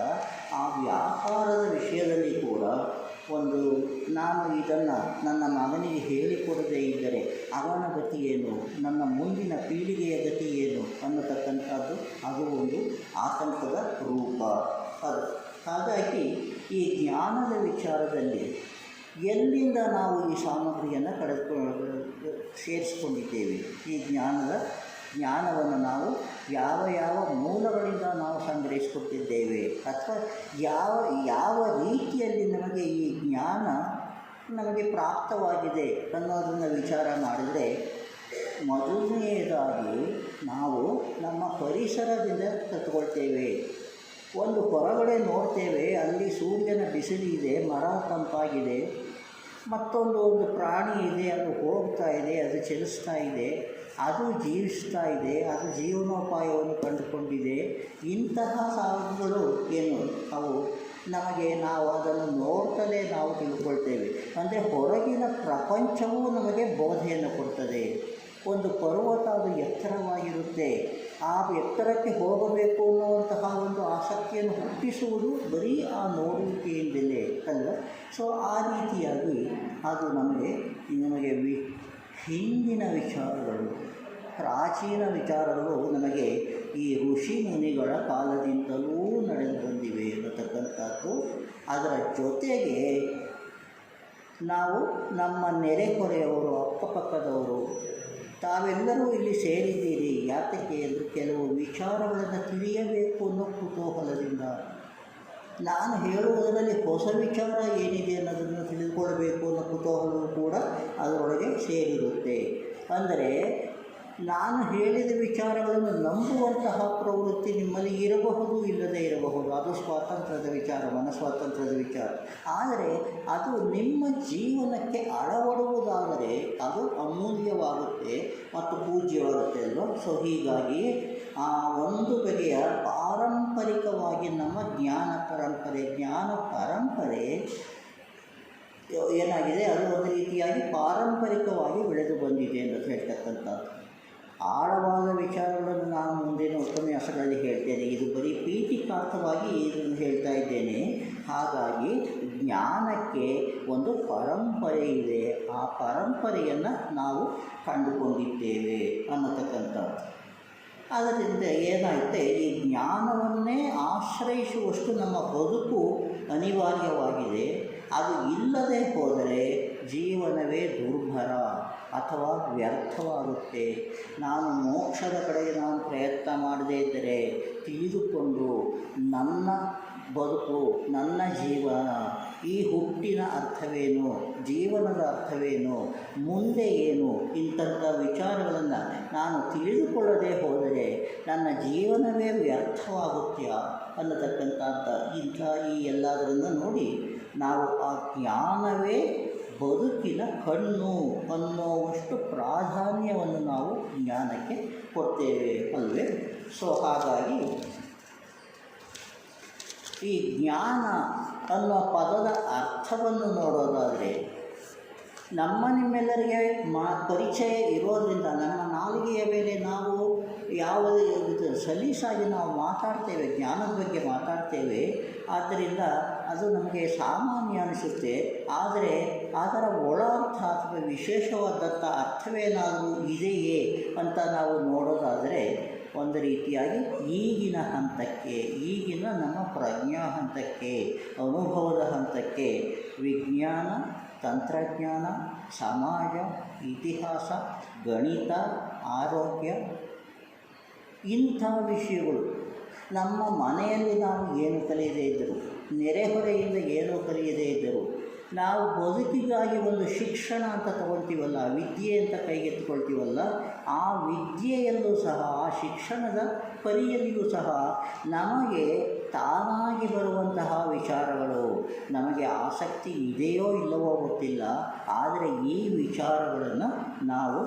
ಆ ವ್ಯಾಪಾರದ ವಿಷಯದಲ್ಲಿ ಕೂಡ ಒಂದು ನಾನು ಇದನ್ನು ನನ್ನ ಮಗನಿಗೆ ಹೇಳಿಕೊಡದೇ ಇದ್ದರೆ ಅವನ ಗತಿ ಏನು, ನನ್ನ ಮುಂದಿನ ಪೀಳಿಗೆಯ ಗತಿ ಏನು ಅನ್ನತಕ್ಕಂಥದ್ದು ಅದು ಒಂದು ಆತಂಕದ ರೂಪ. ಅದು ಹಾಗಾಗಿ ಈ ಜ್ಞಾನದ ವಿಚಾರದಲ್ಲಿ ಎಲ್ಲಿಂದ ನಾವು ಈ ಸಾಮಗ್ರಿಯನ್ನು ಸೇರಿಸ್ಕೊಂಡಿದ್ದೇವೆ, ಈ ಜ್ಞಾನವನ್ನು ನಾವು ಯಾವ ಮೂಲಗಳಿಂದ ನಾವು ಸಂಗ್ರಹಿಸ್ಕೊಟ್ಟಿದ್ದೇವೆ, ಅಥವಾ ಯಾವ ರೀತಿಯಲ್ಲಿ ನಮಗೆ ಈ ಜ್ಞಾನ ನಮಗೆ ಪ್ರಾಪ್ತವಾಗಿದೆ ಅನ್ನೋದನ್ನು ವಿಚಾರ ಮಾಡಿದರೆ, ಮೊದಲನೆಯದಾಗಿ ನಾವು ನಮ್ಮ ಪರಿಸರದಿಂದ ಕಲ್ತ್ಕೊಳ್ತೇವೆ. ಒಂದು ಹೊರಗಡೆ ನೋಡ್ತೇವೆ, ಅಲ್ಲಿ ಸೂರ್ಯನ ಬಿಸಿಲಿದೆ, ಮರ ತಂಪಾಗಿದೆ, ಮತ್ತೊಂದು ಪ್ರಾಣಿ ಇದೆ, ಅದು ಹೋಗ್ತಾ ಇದೆ, ಅದು ಚಲಿಸ್ತಾ ಇದೆ, ಅದು ಜೀವಿಸ್ತಾ ಇದೆ, ಅದು ಜೀವನೋಪಾಯವನ್ನು ಕಂಡುಕೊಂಡಿದೆ. ಇಂತಹ ಸಾಧನಗಳು ಏನು ಅವು ನಮಗೆ ನಾವು ಅದನ್ನು ನೋಡ್ತಲೇ ನಾವು ತಿಳ್ಕೊಳ್ತೇವೆ. ಅಂದರೆ ಹೊರಗಿನ ಪ್ರಪಂಚವೂ ನಮಗೆ ಬೋಧೆಯನ್ನು ಕೊಡ್ತದೆ. ಒಂದು ಪರ್ವತ ಅದು ಎತ್ತರವಾಗಿರುತ್ತೆ, ಆ ಎತ್ತರಕ್ಕೆ ಹೋಗಬೇಕು ಅನ್ನುವಂತಹ ಒಂದು ಆಸಕ್ತಿಯನ್ನು ಹುಟ್ಟಿಸುವುದು ಬರೀ ಆ ನೋಡುವಿಕೆಯಿಂದಲೇ ಅಲ್ಲ. ಸೊ ಆ ರೀತಿಯಾಗಿ ಅದು ನಮಗೆ ಹಿಂದಿನ ವಿಚಾರಗಳು, ಪ್ರಾಚೀನ ವಿಚಾರಗಳು ನಮಗೆ ಈ ಋಷಿ ಮುನಿಗಳ ಕಾಲದಿಂದಲೂ ನಡೆದು ಬಂದಿವೆ ಅನ್ನತಕ್ಕಂಥದ್ದು. ಅದರ ಜೊತೆಗೆ ನಾವು ನಮ್ಮ ನೆರೆಹೊರೆಯವರು, ಅಕ್ಕಪಕ್ಕದವರು, ತಾವೆಲ್ಲರೂ ಇಲ್ಲಿ ಸೇರಿದ್ದೀರಿ ಯಾತಕ್ಕೆ ಎಂದು ಕೆಲವು ವಿಚಾರಗಳನ್ನು ತಿಳಿಯಬೇಕು ಅನ್ನೋ ಕುತೂಹಲದಿಂದ, ನಾನು ಹೇಳುವುದರಲ್ಲಿ ಹೊಸ ವಿಚಾರ ಏನಿದೆ ಅನ್ನೋದನ್ನು ತಿಳಿದುಕೊಳ್ಳಬೇಕು ಅನ್ನೋ ಕುತೂಹಲವೂ ಕೂಡ ಅದರೊಳಗೆ ಸೇರಿರುತ್ತೆ. ಅಂದರೆ ನಾನು ಹೇಳಿದ ವಿಚಾರಗಳನ್ನು ನಂಬುವಂತಹ ಪ್ರವೃತ್ತಿ ನಿಮ್ಮಲ್ಲಿ ಇರಬಹುದು, ಇಲ್ಲದೇ ಇರಬಹುದು. ಅದು ಸ್ವಾತಂತ್ರ್ಯದ ವಿಚಾರ, ಮನಸ್ವಾತಂತ್ರ್ಯದ ವಿಚಾರ. ಆದರೆ ಅದು ನಿಮ್ಮ ಜೀವನಕ್ಕೆ ಅಳವಡುವುದಾದರೆ ಅದು ಅಮೂಲ್ಯವಾಗುತ್ತೆ ಮತ್ತು ಪೂಜ್ಯವಾಗುತ್ತೆ ಅಲ್ವ. ಸೊ ಹೀಗಾಗಿ ಆ ಒಂದು ಬಗೆಯ ಪಾರಂಪರಿಕವಾಗಿ ನಮ್ಮ ಜ್ಞಾನ ಪರಂಪರೆ ಏನಾಗಿದೆ, ಅದು ಒಂದು ರೀತಿಯಾಗಿ ಪಾರಂಪರಿಕವಾಗಿ ಬೆಳೆದು ಬಂದಿದೆ ಅಂತ ಹೇಳ್ತಕ್ಕಂಥದ್ದು. ಆಳವಾದ ವಿಚಾರಗಳನ್ನು ನಾನು ಮುಂದಿನ ಉಪನ್ಯಾಸಗಳಲ್ಲಿ ಹೇಳ್ತೇನೆ. ಇದು ಬರೀ ಪೀಠಿಕಾರ್ಥವಾಗಿ ಇದನ್ನು ಹೇಳ್ತಾ ಇದ್ದೇನೆ. ಹಾಗಾಗಿ ಜ್ಞಾನಕ್ಕೆ ಒಂದು ಪರಂಪರೆ ಇದೆ, ಆ ಪರಂಪರೆಯನ್ನು ನಾವು ಕಂಡುಕೊಂಡಿದ್ದೇವೆ ಅನ್ನತಕ್ಕಂಥದ್ದು. ಅದರಿಂದ ಏನಾಗುತ್ತೆ, ಈ ಜ್ಞಾನವನ್ನೇ ಆಶ್ರಯಿಸುವಷ್ಟು ನಮ್ಮ ಬದುಕು ಅನಿವಾರ್ಯವಾಗಿದೆ. ಅದು ಇಲ್ಲದೆ ಹೋದರೆ ಜೀವನವೇ ದುರ್ಭರ ಅಥವಾ ವ್ಯರ್ಥವಾಗುತ್ತೆ. ನಾನು ಮೋಕ್ಷದ ಕಡೆಗೆ ನಾನು ಪ್ರಯತ್ನ ಮಾಡದೇ ಇದ್ದರೆ ತಿಳಿದುಕೊಂಡು ನನ್ನ ಬದುಕು, ನನ್ನ ಜೀವನ, ಈ ಹುಟ್ಟಿನ ಅರ್ಥವೇನು, ಜೀವನದ ಅರ್ಥವೇನು, ಮುಂದೆ ಏನು, ಇಂಥಂಥ ವಿಚಾರಗಳನ್ನು ನಾನು ತಿಳಿದುಕೊಳ್ಳದೆ ಹೋದರೆ ನನ್ನ ಜೀವನವೇ ವ್ಯರ್ಥವಾಗುತ್ತಾ ಅನ್ನತಕ್ಕಂಥದ್ದು. ಈ ಎಲ್ಲದರನ್ನು ನೋಡಿ ನಾವು ಆ ಜ್ಞಾನವೇ ಬದುಕಿನ ಕಣ್ಣು ಅನ್ನೋವಷ್ಟು ಪ್ರಾಧಾನ್ಯವನ್ನು ನಾವು ಜ್ಞಾನಕ್ಕೆ ಕೊಡ್ತೇವೆ ಅಲ್ವೇ. ಸೊ ಹಾಗಾಗಿ ಈ ಜ್ಞಾನ ಅನ್ನೋ ಪದದ ಅರ್ಥವನ್ನು ನೋಡೋದಾದರೆ, ನಿಮ್ಮೆಲ್ಲರಿಗೆ ಪರಿಚಯ ಇರೋದರಿಂದ ನಮ್ಮ ನಾಲಿಗೆಯ ಮೇಲೆ ನಾವು ಯಾವುದೇ ಸಲೀಸಾಗಿ ನಾವು ಮಾತಾಡ್ತೇವೆ, ಜ್ಞಾನದ ಬಗ್ಗೆ ಮಾತಾಡ್ತೇವೆ. ಆದ್ದರಿಂದ ಅದು ನಮಗೆ ಸಾಮಾನ್ಯ ಅನಿಸುತ್ತೆ. ಆದರೆ ಅದರ ಒಳಾರ್ಥ ಅಥವಾ ವಿಶೇಷವಾದಂಥ ಅರ್ಥವೇನಾದರೂ ಇದೆಯೇ ಅಂತ ನಾವು ನೋಡೋದಾದರೆ, ಒಂದು ರೀತಿಯಾಗಿ ಈಗಿನ ಹಂತಕ್ಕೆ, ಈಗಿನ ನಮ್ಮ ಪ್ರಜ್ಞಾ ಹಂತಕ್ಕೆ, ಅನುಭವದ ಹಂತಕ್ಕೆ ವಿಜ್ಞಾನ, ತಂತ್ರಜ್ಞಾನ, ಸಮಾಜ, ಇತಿಹಾಸ, ಗಣಿತ, ಆರೋಗ್ಯ ಇಂಥ ವಿಷಯಗಳು ನಮ್ಮ ಮನೆಯಲ್ಲಿ ನಾವು ಏನು ಕಲಿಯದೇ ಇದ್ದರು, ನೆರೆಹೊರೆಯಿಂದ ಏನೂ ಕಲಿಯದೇ ಇದ್ದರು, ನಾವು ಬದುಕಿಗಾಗಿ ಒಂದು ಶಿಕ್ಷಣ ಅಂತ ತಗೊಳ್ತೀವಲ್ಲ, ವಿದ್ಯೆ ಅಂತ ಕೈಗೆತ್ತಿಕೊಳ್ತೀವಲ್ಲ, ಆ ವಿದ್ಯೆಯಲ್ಲೂ ಸಹ, ಆ ಶಿಕ್ಷಣದ ಪರಿಯಲ್ಲಿಯೂ ಸಹ ನಮಗೆ ತಾನಾಗಿ ಬರುವಂತಹ ವಿಚಾರಗಳು, ನಮಗೆ ಆಸಕ್ತಿ ಇದೆಯೋ ಇಲ್ಲವೋ ಗೊತ್ತಿಲ್ಲ, ಆದರೆ ಈ ವಿಚಾರಗಳನ್ನು ನಾವು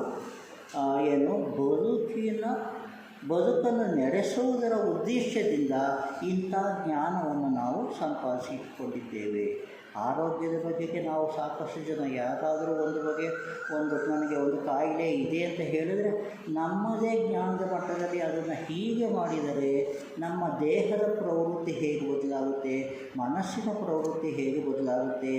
ಬದುಕನ್ನು ನಡೆಸುವುದರ ಉದ್ದೇಶದಿಂದ ಇಂಥ ಜ್ಞಾನವನ್ನು ನಾವು ಸಂಪಾದಿಸಿಕೊಂಡಿದ್ದೇವೆ. ಆರೋಗ್ಯದ ಬಗೆಗೆ ನಾವು ಸಾಕಷ್ಟು ಜನ ಯಾವುದಾದ್ರೂ ನನಗೆ ಒಂದು ಕಾಯಿಲೆ ಇದೆ ಅಂತ ಹೇಳಿದರೆ, ನಮ್ಮದೇ ಜ್ಞಾನದ ಮಟ್ಟದಲ್ಲಿ ಅದನ್ನು ಹೀಗೆ ಮಾಡಿದರೆ ನಮ್ಮ ದೇಹದ ಪ್ರವೃತ್ತಿ ಹೇಗೆ ಬದಲಾಗುತ್ತೆ, ಮನಸ್ಸಿನ ಪ್ರವೃತ್ತಿ ಹೇಗೆ ಬದಲಾಗುತ್ತೆ,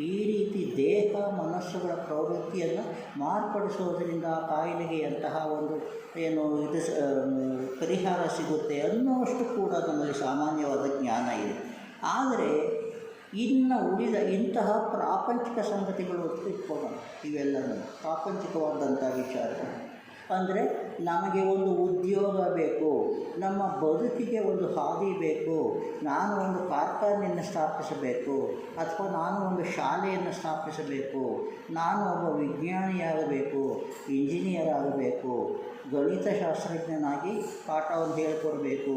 ಈ ರೀತಿ ದೇಹ ಮನಸ್ಸುಗಳ ಪ್ರವೃತ್ತಿಯನ್ನು ಮಾರ್ಪಡಿಸೋದರಿಂದ ಆ ಕಾಯಿಲೆಗೆ ಎಂತಹ ಒಂದು ಪರಿಹಾರ ಸಿಗುತ್ತೆ ಅನ್ನೋಷ್ಟು ಕೂಡ ನಮ್ಮಲ್ಲಿ ಸಾಮಾನ್ಯವಾದ ಜ್ಞಾನ ಇದೆ. ಆದರೆ ಇನ್ನು ಉಳಿದ ಇಂತಹ ಪ್ರಾಪಂಚಿಕ ಸಂಗತಿಗಳು ಇಟ್ಕೊಳ್ಳೋಣ, ಇವೆಲ್ಲವೂ ಪ್ರಾಪಂಚಿಕವಾದಂಥ ವಿಚಾರಗಳು. ಅಂದರೆ ನಮಗೆ ಒಂದು ಉದ್ಯೋಗ ಬೇಕು, ನಮ್ಮ ಬದುಕಿಗೆ ಒಂದು ಹಾದಿ ಬೇಕು, ನಾನು ಒಂದು ಕಾರ್ಖಾನೆಯನ್ನು ಸ್ಥಾಪಿಸಬೇಕು, ಅಥವಾ ನಾನು ಒಂದು ಶಾಲೆಯನ್ನು ಸ್ಥಾಪಿಸಬೇಕು, ನಾನು ಒಬ್ಬ ವಿಜ್ಞಾನಿಯಾಗಬೇಕು, ಇಂಜಿನಿಯರ್ ಆಗಬೇಕು, ಗಣಿತಶಾಸ್ತ್ರಜ್ಞನಾಗಿ ಪಾಠವನ್ನು ಹೇಳಿಕೊಡಬೇಕು,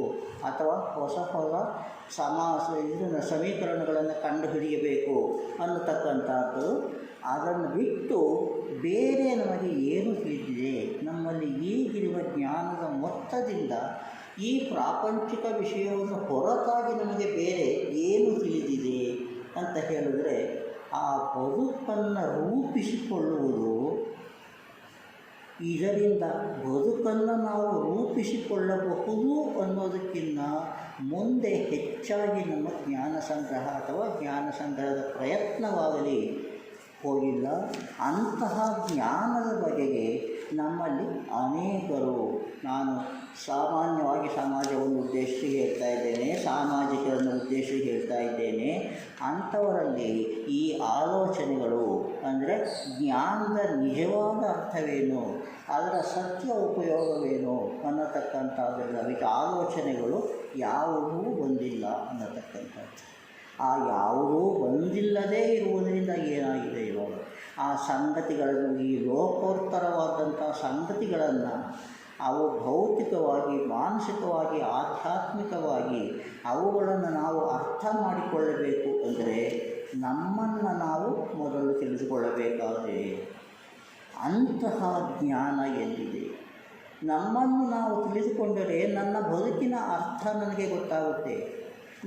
ಅಥವಾ ಹೊಸ ಸಮೀಕರಣಗಳನ್ನು ಕಂಡುಹಿಡಿಯಬೇಕು ಅನ್ನತಕ್ಕಂಥದ್ದು. ಅದನ್ನು ಬಿಟ್ಟು ಬೇರೆ ನಮಗೆ ಏನು ತಿಳಿದಿದೆ, ನಮ್ಮಲ್ಲಿ ಈಗಿರುವ ಜ್ಞಾನದ ಮೊತ್ತದಿಂದ ಈ ಪ್ರಾಪಂಚಿಕ ವಿಷಯವನ್ನು ಹೊರತಾಗಿ ನಮಗೆ ಬೇರೆ ಏನು ತಿಳಿದಿದೆ ಅಂತ ಹೇಳಿದ್ರೆ, ಆ ಬದುಕನ್ನು ರೂಪಿಸಿಕೊಳ್ಳುವುದು, ಇದರಿಂದ ಬದುಕನ್ನು ನಾವು ರೂಪಿಸಿಕೊಳ್ಳಬಹುದು ಅನ್ನೋದಕ್ಕಿಂತ ಮುಂದೆ ಹೆಚ್ಚಾಗಿ ನಮ್ಮ ಜ್ಞಾನ ಸಂಗ್ರಹ ಅಥವಾ ಜ್ಞಾನ ಸಂಗ್ರಹದ ಪ್ರಯತ್ನವಾಗಲಿ ಹೋಗಿಲ್ಲ. ಅಂತಹ ಜ್ಞಾನದ ಬಗೆಗೆ ನಮ್ಮಲ್ಲಿ ಅನೇಕರು, ನಾನು ಸಾಮಾನ್ಯವಾಗಿ ಸಮಾಜವನ್ನು ಉದ್ದೇಶಿಸಿ ಹೇಳ್ತಾ ಇದ್ದೇನೆ, ಸಾಮಾಜಿಕರನ್ನು ಉದ್ದೇಶಿಸಿ ಹೇಳ್ತಾ ಇದ್ದೇನೆ, ಅಂಥವರಲ್ಲಿ ಈ ಆಲೋಚನೆಗಳು, ಅಂದರೆ ಜ್ಞಾನದ ನಿಜವಾದ ಅರ್ಥವೇನು, ಅದರ ಸತ್ಯ ಉಪಯೋಗವೇನು ಅನ್ನತಕ್ಕಂಥದ್ರಲ್ಲಿ ಆಲೋಚನೆಗಳು ಯಾವುದೂ ಬಂದಿಲ್ಲ ಅನ್ನತಕ್ಕಂಥದ್ದು. ಆ ಯಾವುದೂ ಬಂದಿಲ್ಲದೇ ಇರುವುದರಿಂದ ಏನಾಗಿದೆ ಇವಾಗ, ಆ ಸಂಗತಿಗಳನ್ನು, ಈ ಲೋಕೋತ್ತರವಾದಂಥ ಸಂಗತಿಗಳನ್ನು ಅವು ಭೌತಿಕವಾಗಿ, ಮಾನಸಿಕವಾಗಿ, ಆಧ್ಯಾತ್ಮಿಕವಾಗಿ ಅವುಗಳನ್ನು ನಾವು ಅರ್ಥ ಮಾಡಿಕೊಳ್ಳಬೇಕು ಅಂದರೆ ನಮ್ಮನ್ನು ನಾವು ಮೊದಲು ತಿಳಿದುಕೊಳ್ಳಬೇಕಾದರೆ ಅಂತಹ ಜ್ಞಾನ ಎಲ್ಲಿದೆ. ನಮ್ಮನ್ನು ನಾವು ತಿಳಿದುಕೊಂಡರೆ ನನ್ನ ಬದುಕಿನ ಅರ್ಥ ನನಗೆ ಗೊತ್ತಾಗುತ್ತೆ,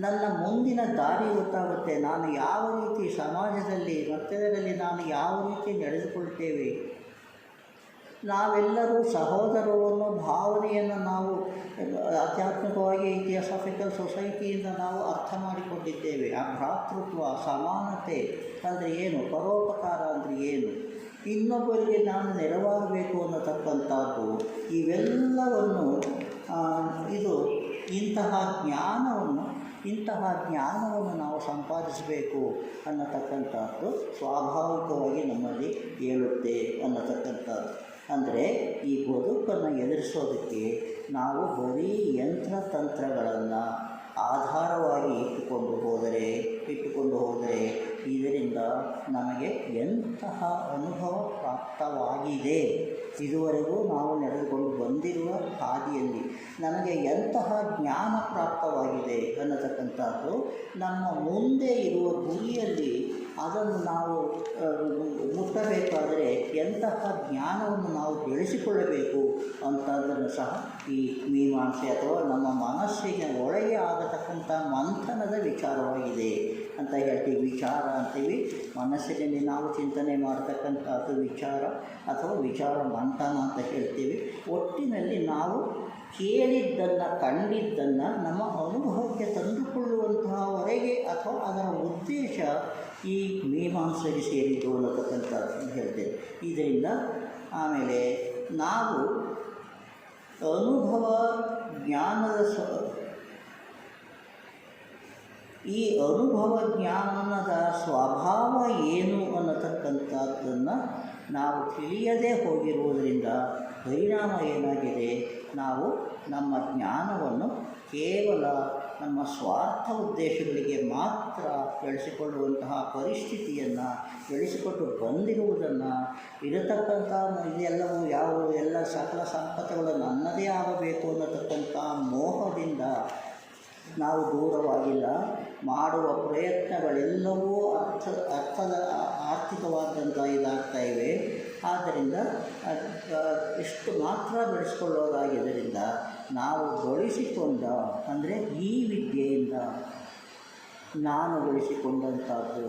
ನನ್ನ ಮುಂದಿನ ದಾರಿ ಗೊತ್ತಾಗುತ್ತೆ, ನಾನು ಯಾವ ರೀತಿ ಸಮಾಜದಲ್ಲಿ ಮತ್ತದರಲ್ಲಿ ನಾನು ಯಾವ ರೀತಿ ನಡೆದುಕೊಳ್ತೇವೆ. ನಾವೆಲ್ಲರೂ ಸಹೋದರರು ಅನ್ನೋ ಭಾವನೆಯನ್ನು ನಾವು ಆಧ್ಯಾತ್ಮಿಕವಾಗಿ ಥಿಯೋಸಾಫಿಕಲ್ ಸೊಸೈಟಿಯಿಂದ ನಾವು ಅರ್ಥ ಮಾಡಿಕೊಂಡಿದ್ದೇವೆ. ಆ ಭ್ರಾತೃತ್ವ, ಸಮಾನತೆ ಅಂದರೆ ಏನು, ಪರೋಪಕಾರ ಅಂದರೆ ಏನು, ಇನ್ನೊಬ್ಬರಿಗೆ ನಾನು ನೆರವಾಗಬೇಕು ಅನ್ನತಕ್ಕಂಥದ್ದು, ಇವೆಲ್ಲವನ್ನು ಇಂತಹ ಜ್ಞಾನವನ್ನು ನಾವು ಸಂಪಾದಿಸಬೇಕು ಅನ್ನತಕ್ಕಂಥದ್ದು ಸ್ವಾಭಾವಿಕವಾಗಿ ನಮ್ಮಲ್ಲಿ ಹೇಳುತ್ತೆ ಅನ್ನತಕ್ಕಂಥದ್ದು. ಅಂದರೆ ಈ ಬದುಕನ್ನು ಎದುರಿಸೋದಕ್ಕೆ ನಾವು ಬರೀ ಯಂತ್ರತಂತ್ರಗಳನ್ನು ಆಧಾರವಾಗಿ ಇಟ್ಟುಕೊಂಡು ಹೋದರೆ ಇದರಿಂದ ನಮಗೆ ಎಂತಹ ಅನುಭವ ಪ್ರಾಪ್ತವಾಗಿದೆ, ಇದುವರೆಗೂ ನಾವು ನಡೆದುಕೊಂಡು ಬಂದಿರುವ ಹಾದಿಯಲ್ಲಿ ನನಗೆ ಎಂತಹ ಜ್ಞಾನ ಪ್ರಾಪ್ತವಾಗಿದೆ ಅನ್ನತಕ್ಕಂಥದ್ದು ನಮ್ಮ ಮುಂದೆ ಇರುವ ಗುರಿಯಲ್ಲಿ ಅದನ್ನು ನಾವು ಮುಟ್ಟಬೇಕಾದರೆ ಎಂತಹ ಜ್ಞಾನವನ್ನು ನಾವು ಬೆಳೆಸಿಕೊಳ್ಳಬೇಕು ಅಂತಂದನ್ನು ಸಹ ಈ ಮೀಮಾಂಸೆ ಅಥವಾ ನಮ್ಮ ಮನಸ್ಸಿಗೆ ಒಳಗೆ ಆಗತಕ್ಕಂಥ ಮಂಥನದ ವಿಚಾರವಾಗಿದೆ ಅಂತ ಹೇಳ್ತೀವಿ. ವಿಚಾರ ಅಂತೀವಿ, ಮನಸ್ಸಿನಲ್ಲಿ ನಾವು ಚಿಂತನೆ ಮಾಡತಕ್ಕಂಥದ್ದು ವಿಚಾರ ಅಥವಾ ವಿಚಾರ ಮಂಥನ ಅಂತ ಹೇಳ್ತೀವಿ. ಒಟ್ಟಿನಲ್ಲಿ ನಾವು ಕೇಳಿದ್ದನ್ನು ಕಂಡಿದ್ದನ್ನು ನಮ್ಮ ಅನುಭವಕ್ಕೆ ತಂದುಕೊಳ್ಳುವಂತಹವರೆಗೆ ಅಥವಾ ಅದರ ಉದ್ದೇಶ ಈ ಮೀಮಾಂಸೆಗೆ ಸೇರಿದ್ದು ಅನ್ನತಕ್ಕಂಥದ್ದು ಹೇಳ್ತೇವೆ. ಇದರಿಂದ ಆಮೇಲೆ ನಾವು ಅನುಭವ ಜ್ಞಾನದ ಈ ಅನುಭವ ಜ್ಞಾನದ ಸ್ವಭಾವ ಏನು ಅನ್ನತಕ್ಕಂಥದ್ದನ್ನು ನಾವು ತಿಳಿಯದೇ ಹೋಗಿರುವುದರಿಂದ ಪರಿಣಾಮ ಏನಾಗಿದೆ, ನಾವು ನಮ್ಮ ಜ್ಞಾನವನ್ನು ಕೇವಲ ನಮ್ಮ ಸ್ವಾರ್ಥ ಉದ್ದೇಶಗಳಿಗೆ ಮಾತ್ರ ಬೆಳೆಸಿಕೊಳ್ಳುವಂತಹ ಪರಿಸ್ಥಿತಿಯನ್ನು ಬೆಳೆಸಿಕೊಂಡು ಬಂದಿರುವುದನ್ನು ಇರತಕ್ಕಂಥ ಇದೆಲ್ಲವೂ ಎಲ್ಲ ಸಕಲ ಸಂಪತ್ತುಗಳು ನನ್ನದೇ ಆಗಬೇಕು ಅನ್ನತಕ್ಕಂಥ ಮೋಹದಿಂದ ನಾವು ದೂರವಾಗಿಲ್ಲ. ಮಾಡುವ ಪ್ರಯತ್ನಗಳೆಲ್ಲವೂ ಆರ್ಥಿಕವಾದಂಥ ಇದಾಗ್ತಾ ಇವೆ. ಆದ್ದರಿಂದ ಇಷ್ಟು ಮಾತ್ರ ಬೆಳೆಸ್ಕೊಳ್ಳೋದಾಗಿದ್ದರಿಂದ ನಾವು ಗಳಿಸಿಕೊಂಡ ಅಂದರೆ ಈ ವಿದ್ಯೆಯಿಂದ ನಾನು ಗಳಿಸಿಕೊಂಡಂಥದ್ದು,